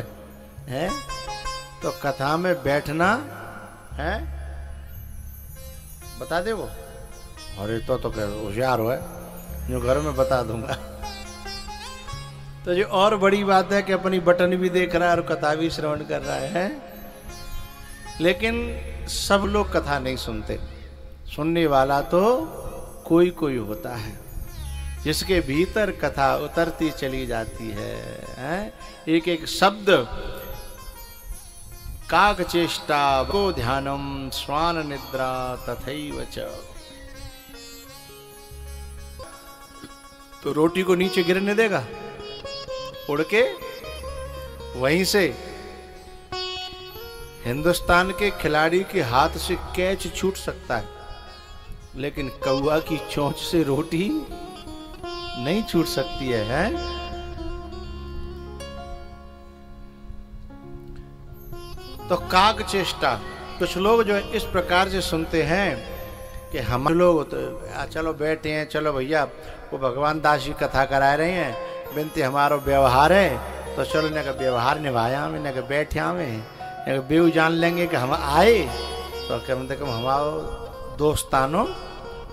है। तो कथा में बैठना है, बता दे वो, अरे तो होशियार हो है, जो घर में बता दूंगा। तो जो और बड़ी बात है कि अपनी बटन भी देख रहा है और कथा भी श्रवण कर रहा है। लेकिन सब लोग कथा नहीं सुनते, सुनने वाला तो कोई कोई होता है जिसके भीतर कथा उतरती चली जाती है। एक एक शब्द, काक चेष्टा को ध्यानम श्वान निद्रा तथैव च। तो रोटी को नीचे गिरने देगा, उड़ के वहीं से हिंदुस्तान के खिलाड़ी के हाथ से कैच छूट सकता है, लेकिन कौवा की चोंच से रोटी नहीं छूट सकती है? तो काग चेष्टा, कुछ लोग जो इस प्रकार से सुनते हैं कि हम लोग तो चलो बैठे हैं, चलो भैया वो भगवान दास जी कथा करा रहे हैं, बिनती हमारो व्यवहार है तो चलो इन्हें का व्यवहार निभाया हम, इन्हें का बैठे हमें बेव जान लेंगे कि हम आए तो कम से कम हमारो दोस्तानो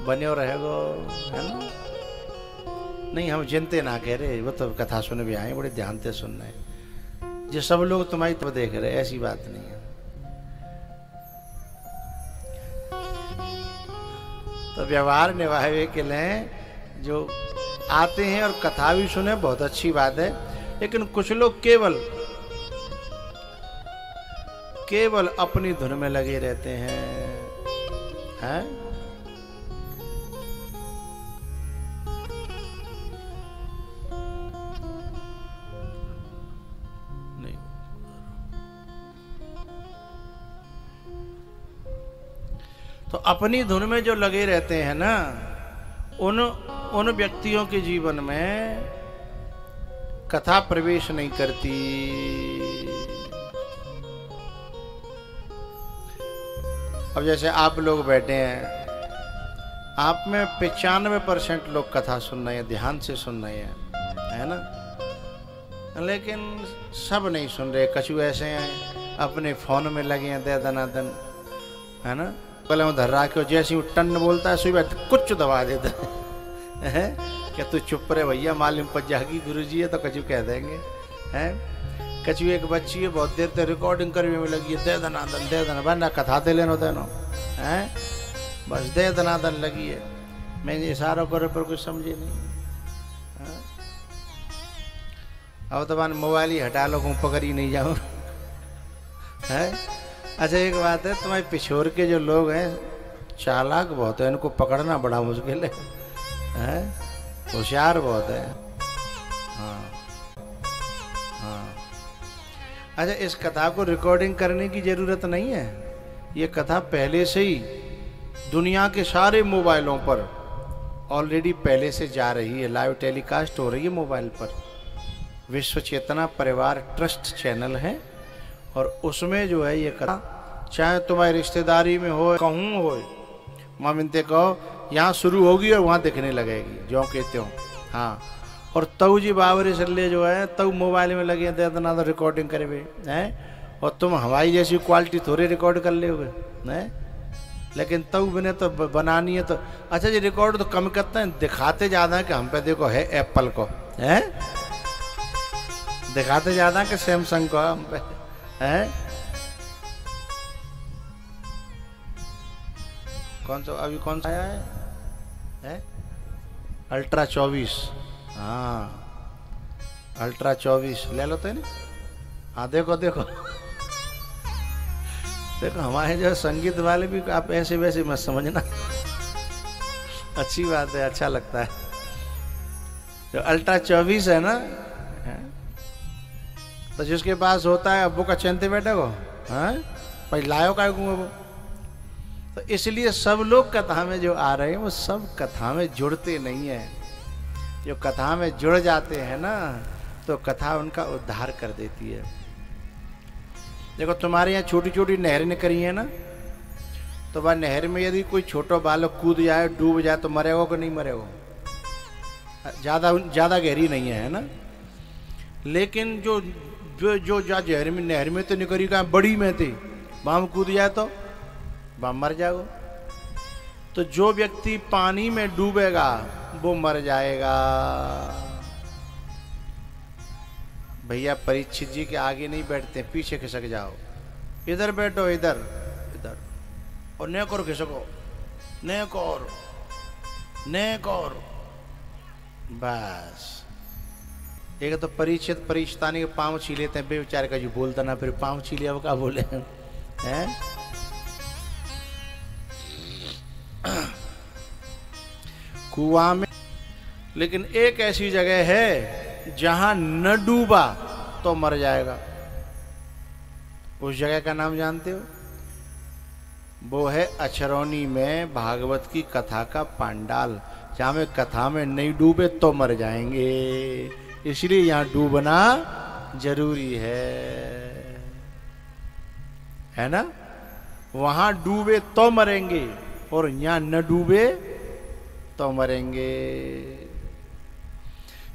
बने रहेगो, है ना। नहीं, हम जिनते ना कह रहे, वो तो कथा सुन भी आए, बड़े ध्यान से सुन रहे, जो सब लोग तुम्हारी तो देख रहे, ऐसी बात नहीं है। तो व्यवहार निभावे के लिए जो आते हैं और कथा भी सुने बहुत अच्छी बात है, लेकिन कुछ लोग केवल अपनी धुन में लगे रहते हैं? नहीं। तो अपनी धुन में जो लगे रहते हैं ना, उन व्यक्तियों के जीवन में कथा प्रवेश नहीं करती। अब जैसे आप लोग बैठे हैं, आप में 95% लोग कथा सुन रहे हैं, ध्यान से सुन रहे हैं, है ना? लेकिन सब नहीं सुन रहे। कछु ऐसे हैं अपने फोन में लगे हैं दे दनादन, है ना? पहले उधर रखे, जैसे वो टन बोलता है सुबह कुछ दबा देता है क्या तू चुप रहे भैया, मालूम पड़ जाएगी गुरुजी है तो कछु कह देंगे, हैं? कछु एक बच्ची है बहुत देर तक रिकॉर्डिंग करने में लगी है, दे दनादन वरना कथा दे लेनो देनो, हैं? बस दे दनादन लगी है। मैंने इशारों करे पर कुछ समझे नहीं। अब तो मोबाइल ही हटा लो, पकड़ ही नहीं जाऊँ, है? अच्छा एक बात है, तुम्हारे पिछोर के जो लोग हैं चालाक बहुत है, इनको पकड़ना बड़ा मुश्किल है, होशियार बहुत है। हाँ हाँ। अच्छा इस कथा को रिकॉर्डिंग करने की जरूरत नहीं है, ये कथा पहले से ही दुनिया के सारे मोबाइलों पर ऑलरेडी पहले से जा रही है, लाइव टेलीकास्ट हो रही है मोबाइल पर। विश्व चेतना परिवार ट्रस्ट चैनल है और उसमें जो है ये कथा, चाहे तुम्हारी रिश्तेदारी में हो, कहूँ हो, मामिनते कहो यहाँ शुरू होगी और वहाँ दिखने लगेगी, जो कहते हो। हाँ, और तऊ जी बाबरे सल्ले जो है तऊ मोबाइल में लगे दे दना तो रिकॉर्डिंग करे हुए हैं, और तुम हवाई जैसी क्वालिटी थोड़ी रिकॉर्ड कर ले हुए हैं, लेकिन तऊ बने तो बनानी है तो। अच्छा जी रिकॉर्ड तो कम करते हैं, दिखाते ज़्यादा है कि हम पे देखो है एप्पल को, है दिखाते ज़्यादा कि सैमसंग को हम पे है। कौन सा अभी कौन सा आया है? अल्ट्रा 24। हाँ अल्ट्रा 24 ले लो तो ना। हाँ देखो देखो देखो हमारे जो संगीत वाले भी आप ऐसे वैसे मत समझना, अच्छी बात है, अच्छा लगता है। जो अल्ट्रा 24 है ना, तो जिसके पास होता है अब्बू का चंते बैठे को, हाँ भाई लायो का वो। तो इसलिए सब लोग कथा में जो आ रहे हैं वो सब कथा में जुड़ते नहीं है। जो कथा में जुड़ जाते हैं ना तो कथा उनका उद्धार कर देती है। देखो तुम्हारे यहाँ छोटी छोटी नहरें करी है ना, तो वह नहर में यदि कोई छोटा बालक कूद जाए डूब जाए तो मरेगा कि नहीं मरेगा? ज़्यादा गहरी नहीं है ना। लेकिन जो जो जो जहर में नहर में तो निकली का बड़ी में थी, वहाँ कूद जाए तो वहाँ मर जाओ। तो जो व्यक्ति पानी में डूबेगा वो मर जाएगा। भैया परीक्षित जी के आगे नहीं बैठते, पीछे खिसक जाओ, इधर बैठो, इधर इधर, और नेक और खिसको, नेक और बस। एक तो परीक्षित परीक्षतानी के पाँव छी लेते हैं, बेचारे का जो बोलता ना, फिर पाँव छी लिया वो क्या बोले हैं? कुआं में, लेकिन एक ऐसी जगह है जहां न डूबा तो मर जाएगा। उस जगह का नाम जानते हो? वो है अछरौनी में भागवत की कथा का पांडाल, जहां में कथा में नहीं डूबे तो मर जाएंगे। इसलिए यहां डूबना जरूरी है ना। वहां डूबे तो मरेंगे और यहां न डूबे तो मरेंगे।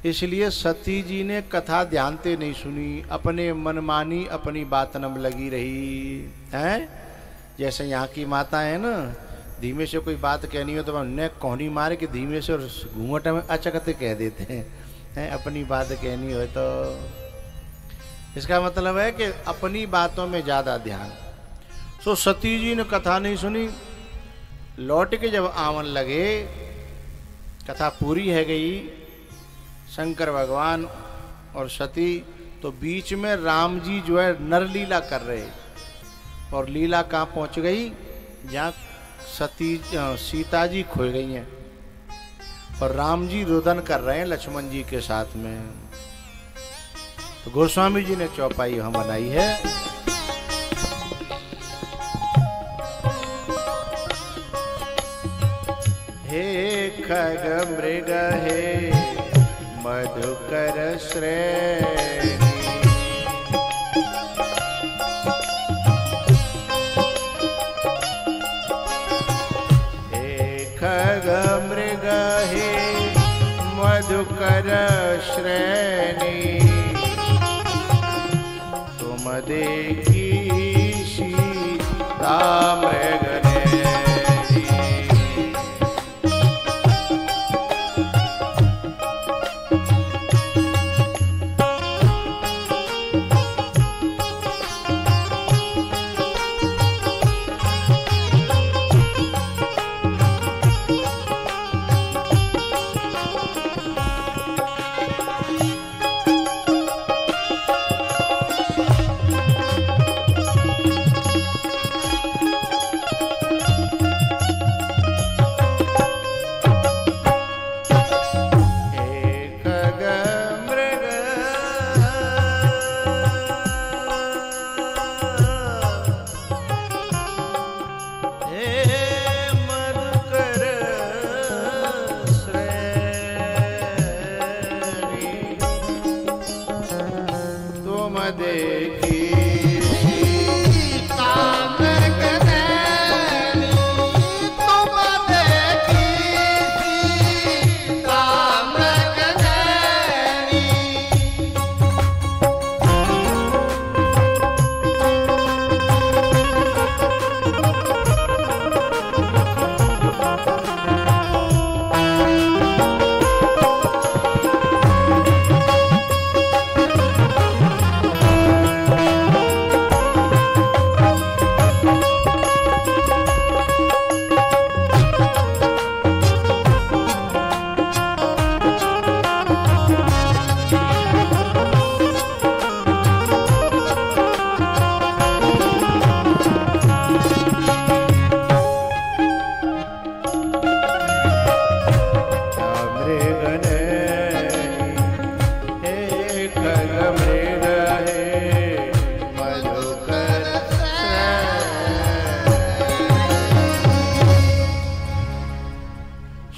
इसलिए सती जी ने कथा ध्यान से नहीं सुनी, अपने मनमानी अपनी बात न लगी रही है। जैसे यहाँ की माता है ना, धीमे से कोई बात कहनी हो तो ने कोहनी मारे कि धीमे से और घूंघट में अचकते कह देते हैं, अपनी बात कहनी हो तो। इसका मतलब है कि अपनी बातों में ज़्यादा ध्यान। सो सती जी ने कथा नहीं सुनी, लौट के जब आवन लगे, कथा पूरी है गई, शंकर भगवान और सती, तो बीच में राम जी जो है नरलीला कर रहे, और लीला कहाँ पहुंच गई, जहाँ सीता जी खो गई हैं और राम जी रुदन कर रहे हैं लक्ष्मण जी के साथ में। तो गोस्वामी जी ने चौपाई यहाँ बनाई है। हे खग मृग हे मधुकर श्रेणी, हे खग मृग हे मधुकर श्रेणी, तुम देखी सीता मृग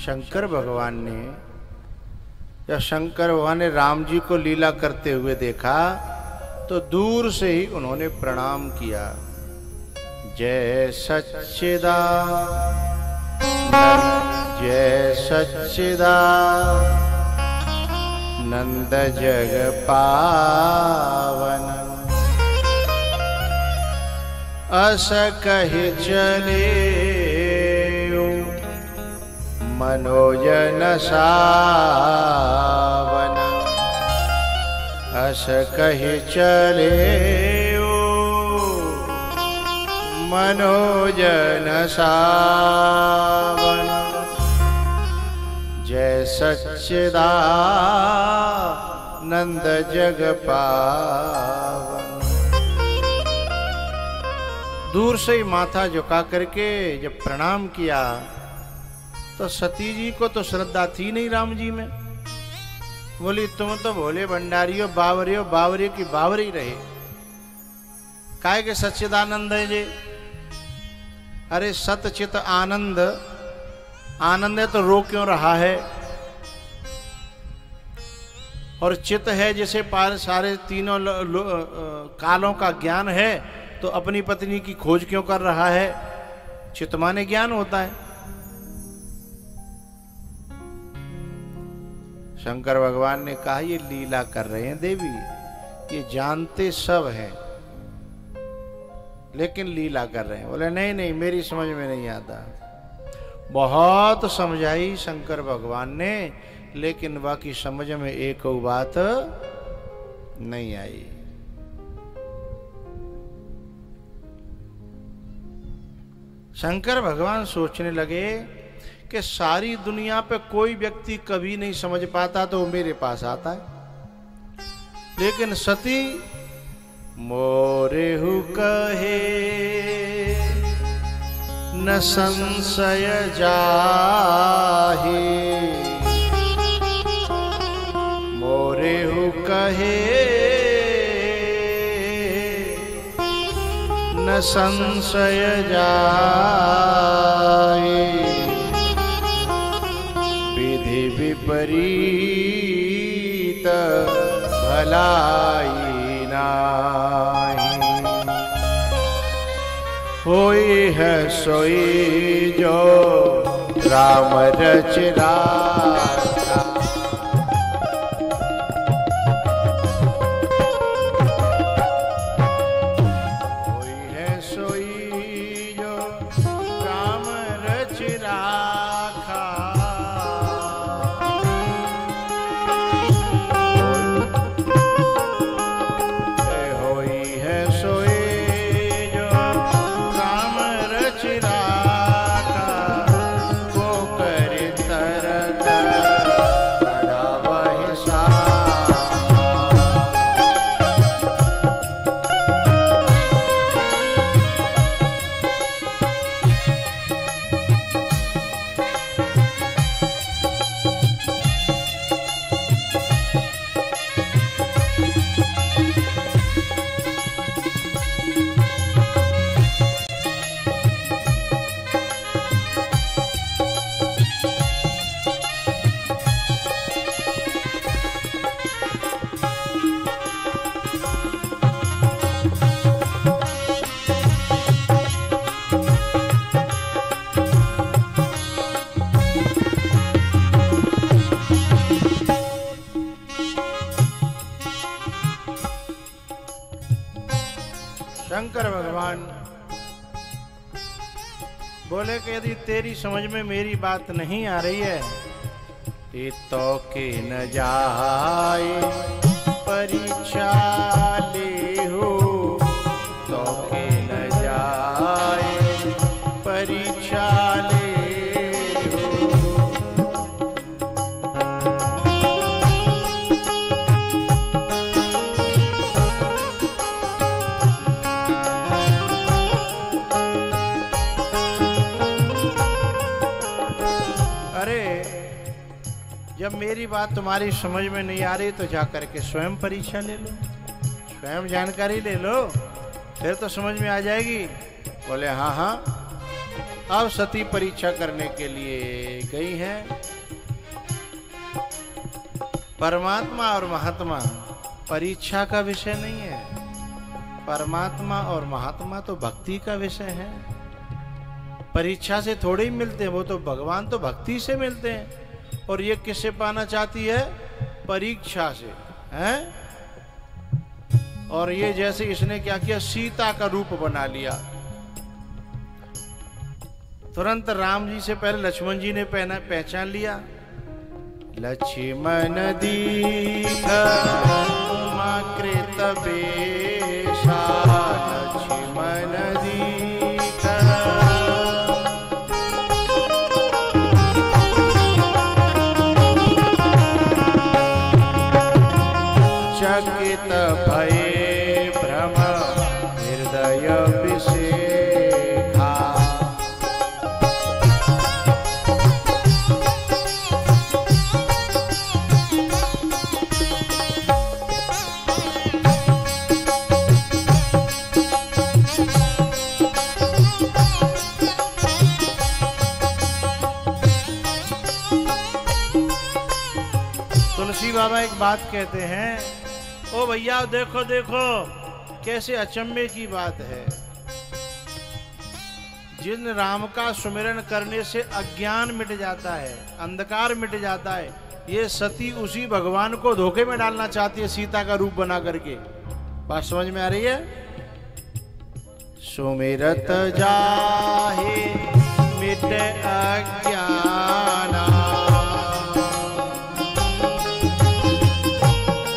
शंकर भगवान ने राम जी को लीला करते हुए देखा तो दूर से ही उन्होंने प्रणाम किया। जय सच्चिदानंद जग पावन, अस कहि चले मनोजन सावन, अस कहि चले मनोजन सावन। जय सच्चिदानंद जग पावन। दूर से ही माथा झुका करके जब प्रणाम किया तो सती जी को तो श्रद्धा थी नहीं राम जी में। बोली तुम तो भोले भंडारी हो, बावरे की बावरी रहे, काहे के सच्चिदानंद है जे। अरे सत चित आनंद, आनंद है तो रो क्यों रहा है। और चित है जैसे पार सारे तीनों कालों का ज्ञान है तो अपनी पत्नी की खोज क्यों कर रहा है। चित माने ज्ञान होता है। शंकर भगवान ने कहा ये लीला कर रहे हैं देवी, ये जानते सब हैं लेकिन लीला कर रहे हैं। बोले नहीं नहीं मेरी समझ में नहीं आता। बहुत समझाई शंकर भगवान ने लेकिन बाकी समझ में एक बात नहीं आई। शंकर भगवान सोचने लगे कि सारी दुनिया पे कोई व्यक्ति कभी नहीं समझ पाता तो वो मेरे पास आता है, लेकिन सती मोरे हु कहे न संशय जाहे, मोरे हु कहे न संशय जाए, विधि विपरीत भलाई नाही, होई है सोई जो राम रच राखा, होई है सोई जो राम रच राखा, होई है सोई जो राम रच राखा, वो कर तरक बड़ा वही सा। शंकर भगवान बोले कि यदि तेरी समझ में मेरी बात नहीं आ रही है, ये तो के न जाए परीक्षा ले हो, तो के न जाए परीक्षा ले हो। अरे जब मेरी बात तुम्हारी समझ में नहीं आ रही तो जाकर के स्वयं परीक्षा ले लो, स्वयं जानकारी ले लो, फिर तो समझ में आ जाएगी। बोले हाँ हाँ। अब सती परीक्षा करने के लिए गई हैं। परमात्मा और महात्मा परीक्षा का विषय नहीं है, परमात्मा और महात्मा तो भक्ति का विषय है। परीक्षा से थोड़े ही मिलते हैं, वो तो भगवान तो भक्ति से मिलते हैं। और ये किससे पाना चाहती है? परीक्षा से, हैं? और ये जैसे इसने क्या किया, सीता का रूप बना लिया। तुरंत राम जी से पहले लक्ष्मण जी ने पहचान लिया। लक्ष्मण दीघा कृत बेशा, लक्ष्मण दीघा चकित भये भ्रम हृदय विषेखा। तुलसी बाबा एक बात कहते हैं, ओ भैया देखो देखो कैसे अचंभे की बात है। जिन राम का सुमिरन करने से अज्ञान मिट जाता है, अंधकार मिट जाता है, ये सती उसी भगवान को धोखे में डालना चाहती है सीता का रूप बना करके। बात समझ में आ रही है? सुमिरत जाहे मिट अज्ञाना,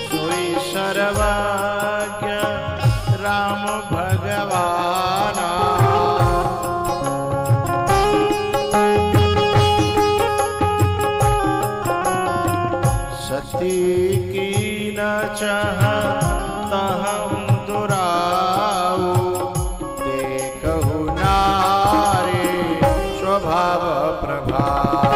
सोई सर्वज्ञ राम भगवाना। सती की न चाहता हम दुराऊ, देखहु नारे स्वभाव प्रभाव।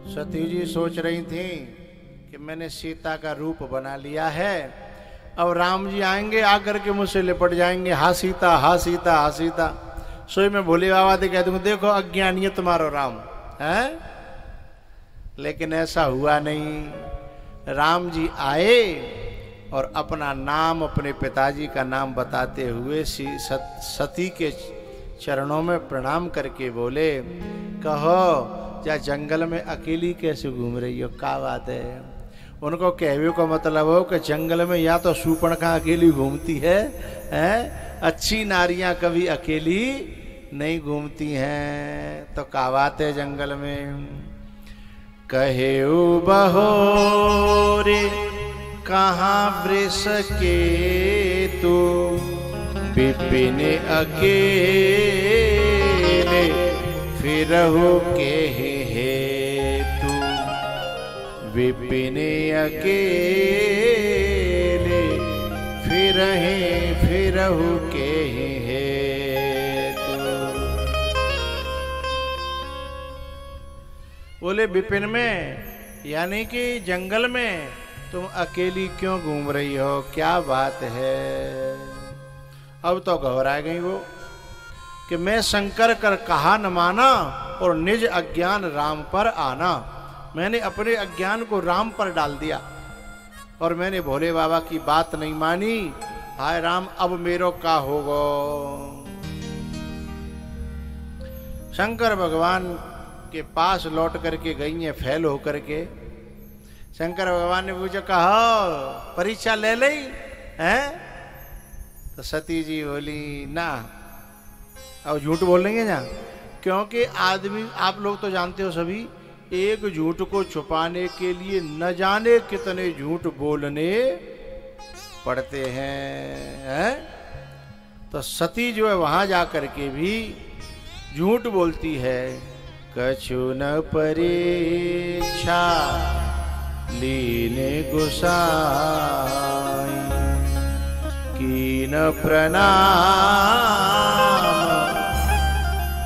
सती जी सोच रही थी कि मैंने सीता का रूप बना लिया है, अब राम जी आएंगे आकर के मुझसे लिपट जाएंगे, हा सीता हा सीता हा सीता। सोई मैं भोले बाबा से कह दूंगा देखो अज्ञानी है तुम्हारो राम है। लेकिन ऐसा हुआ नहीं। राम जी आए और अपना नाम अपने पिताजी का नाम बताते हुए सती के चरणों में प्रणाम करके बोले, कहो या जंगल में अकेली कैसे घूम रही हो, क्या बात है। उनको कहवे को मतलब हो कि जंगल में या तो शूर्पणखा अकेली घूमती है, अच्छी नारियां कभी अकेली नहीं घूमती हैं, तो क्या बात है जंगल में। कहे बहोरे कहाँ वृष के तू, विपिन अकेले फिरहु के हेतु, विपिन अकेले फिरहु के हेतु। बोले विपिन में यानी कि जंगल में तुम अकेली क्यों घूम रही हो, क्या बात है। अब तो घबरा गई वो कि मैं शंकर कर कहा न माना और निज अज्ञान राम पर आना। मैंने अपने अज्ञान को राम पर डाल दिया और मैंने भोले बाबा की बात नहीं मानी। हाय राम अब मेरो का होगो। शंकर भगवान के पास लौट करके गई है फैल होकर के। शंकर भगवान ने पूछा कहा परीक्षा ले ली है। तो सती जी बोली ना, अब झूठ बोल लेंगे ना, क्योंकि आदमी आप लोग तो जानते हो सभी एक झूठ को छुपाने के लिए न जाने कितने झूठ बोलने पड़ते हैं। तो सती जो है वहां जाकर के भी झूठ बोलती है। कछु न परीक्षा लीने गुसाई, कीन प्रणाम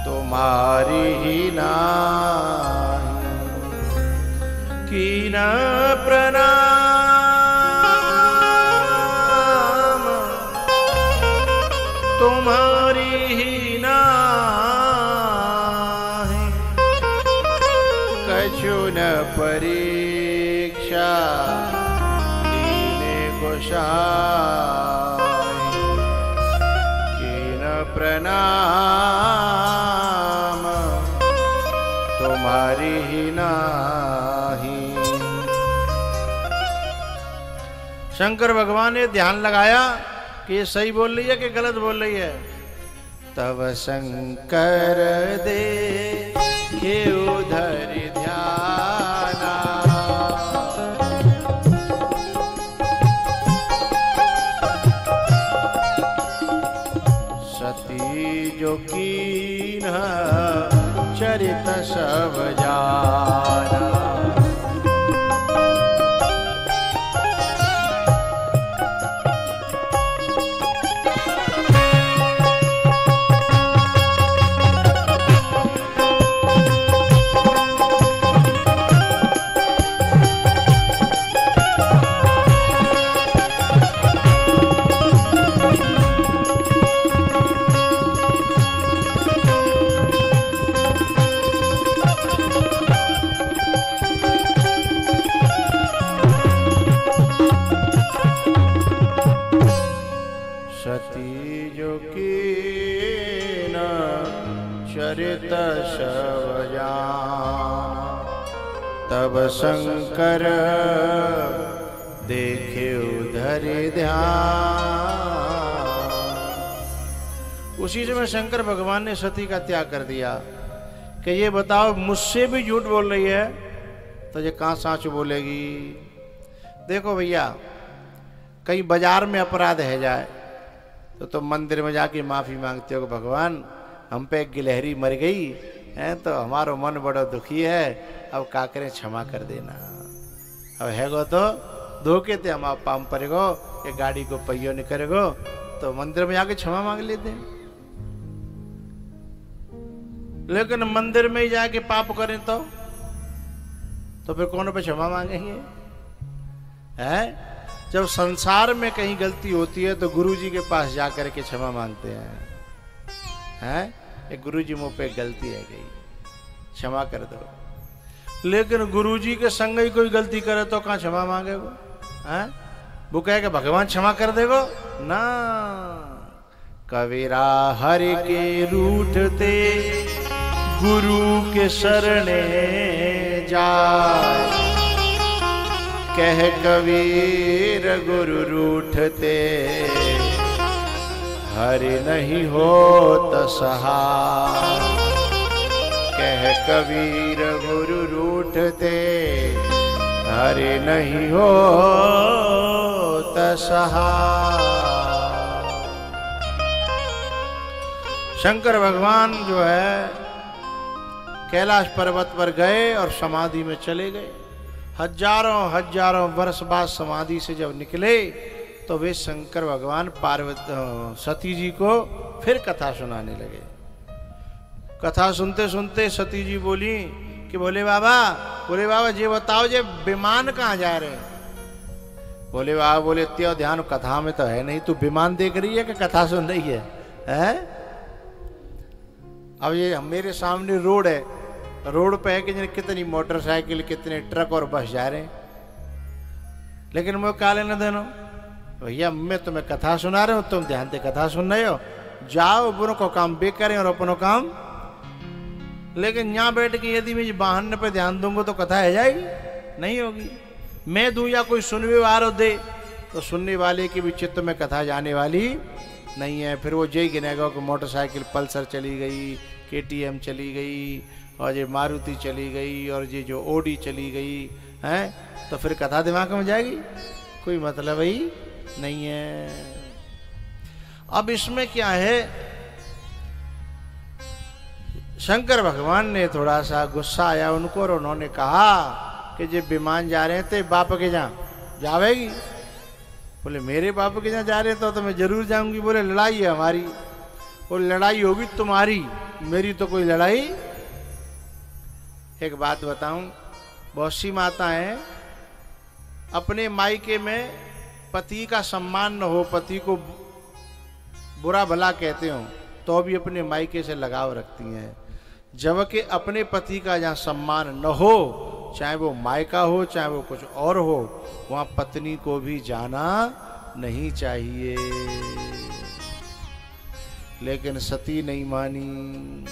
तुम्हारी ही नाई, कीन प्रणाम तुम्हारी ही नाई, कछु न परीक्षा लीने गुसाई, कीन प्रणाम तुम्हारी ही नाही। शंकर भगवान ने ध्यान लगाया कि ये सही बोल रही है कि गलत बोल रही है। तब शंकर दे के उधर ध्याना, सती जो कीन चरित सब जाना। तब शंकर देखे उधर ध्यान। उसी समय शंकर भगवान ने सती का त्याग कर दिया कि ये बताओ मुझसे भी झूठ बोल रही है तो ये कहाँ साँच बोलेगी। देखो भैया, कहीं बाजार में अपराध है जाए तो तुम मंदिर में जाके माफी मांगते हो कि भगवान हम पे एक गिलहरी मर गई है तो हमारो मन बड़ा दुखी है, अब का करें, क्षमा कर देना। अब है गो तो धोखे थे हम आप पाम पड़ेगो ये गाड़ी को पहियो नहीं करेगो तो मंदिर में जाके क्षमा मांग लेते हैं। लेकिन मंदिर में ही जाके पाप करें तो फिर कौन पे क्षमा मांगेंगे? है जब संसार में कहीं गलती होती है तो गुरुजी के पास जाकर के क्षमा मांगते हैं। एक गुरुजी मुँह पे गलती है गई, क्षमा कर दो। लेकिन गुरुजी के संग ही कोई गलती करे तो कहाँ क्षमा मांगे वो? वो कहे कि भगवान क्षमा कर देगो ना। कबीरा हरि के रूठते गुरु के शरणे जाए, कह कबीर गुरु रूठते हरि नहीं होत सहाय। कह कबीर गुरु रूठते हरि नहीं होत सहाय। शंकर भगवान जो है कैलाश पर्वत पर गए और समाधि में चले गए। हजारों हजारों वर्ष बाद समाधि से जब निकले तो वे शंकर भगवान पार्वती सती जी को फिर कथा सुनाने लगे। कथा सुनते सुनते सती जी बोली कि बोले बाबा ये बताओ जे विमान कहाँ जा रहे हैं? बोले बाबा बोले त्यो ध्यान कथा में तो है नहीं, तू विमान देख रही है कि कथा सुन रही है? अब ये मेरे सामने रोड है, रोड पे है कि कितनी मोटरसाइकिल कितने ट्रक और बस जा रहे हैं, लेकिन मैं क्या लेना देना? भैया मैं तुम्हें कथा सुना रहा हूँ, तुम ध्यान से कथा सुन रहे हो, जाओ बुरों को काम बे करें और अपनों काम। लेकिन यहाँ बैठ के यदि मैं वाहन पे ध्यान दूंगा तो कथा है जाएगी? नहीं होगी। मैं दूं या कोई सुनने वाला दे तो सुनने वाले के भी चित्त में कथा जाने वाली नहीं है। फिर वो जय गिनेगा कि मोटरसाइकिल पल्सर चली गई, KTM चली गई और ये मारुति चली गई और ये जो ओडी चली गई है, तो फिर कथा दिमाग में जाएगी? कोई मतलब ही नहीं है। अब इसमें क्या है, शंकर भगवान ने थोड़ा सा गुस्सा आया उनको और उन्होंने कहा कि जब विमान जा रहे थे बाप के जहाँ जावेगी? बोले मेरे बाप के जहाँ जा रहे तो मैं जरूर जाऊंगी। बोले लड़ाई है हमारी। बोले लड़ाई होगी तुम्हारी, मेरी तो कोई लड़ाई। एक बात बताऊं, बहुत सी माताएं अपने मायके में पति का सम्मान न हो, पति को बुरा भला कहते हो तो भी अपने मायके से लगाव रखती हैं। जबकि अपने पति का जहाँ सम्मान न हो, चाहे वो मायका हो चाहे वो कुछ और हो, वहाँ पत्नी को भी जाना नहीं चाहिए। लेकिन सती नहीं मानी,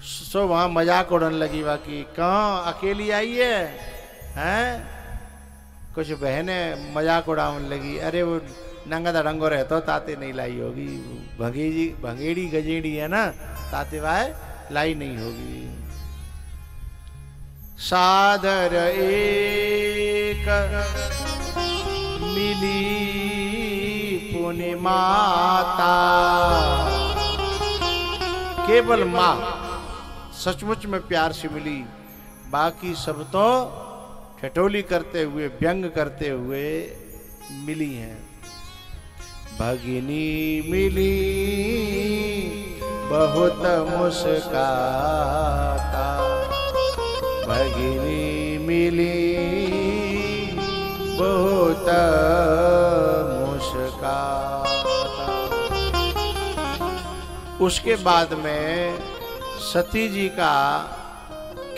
सो वहाँ मजाक उड़न लगी। बाकी कहाँ अकेली आई है? कुछ बहनें मजाक उड़ाने लगी, अरे वो नंगा दड़ंगो रहता ताते नहीं लाई होगी, भंगेड़ी गजेड़ी है ना, ताते वाय लाई नहीं होगी। सादर एक मिली पुण्य माता, केवल माँ सचमुच में प्यार से मिली, बाकी सब तो ठठोली करते हुए व्यंग करते हुए मिली हैं। भगिनी मिली बहुत मुस्काता, भगिनी मिली बहुत मुस्काता। उसके बाद में सती जी का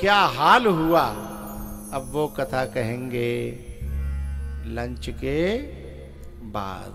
क्या हाल हुआ, अब वो कथा कहेंगे लंच के बाद।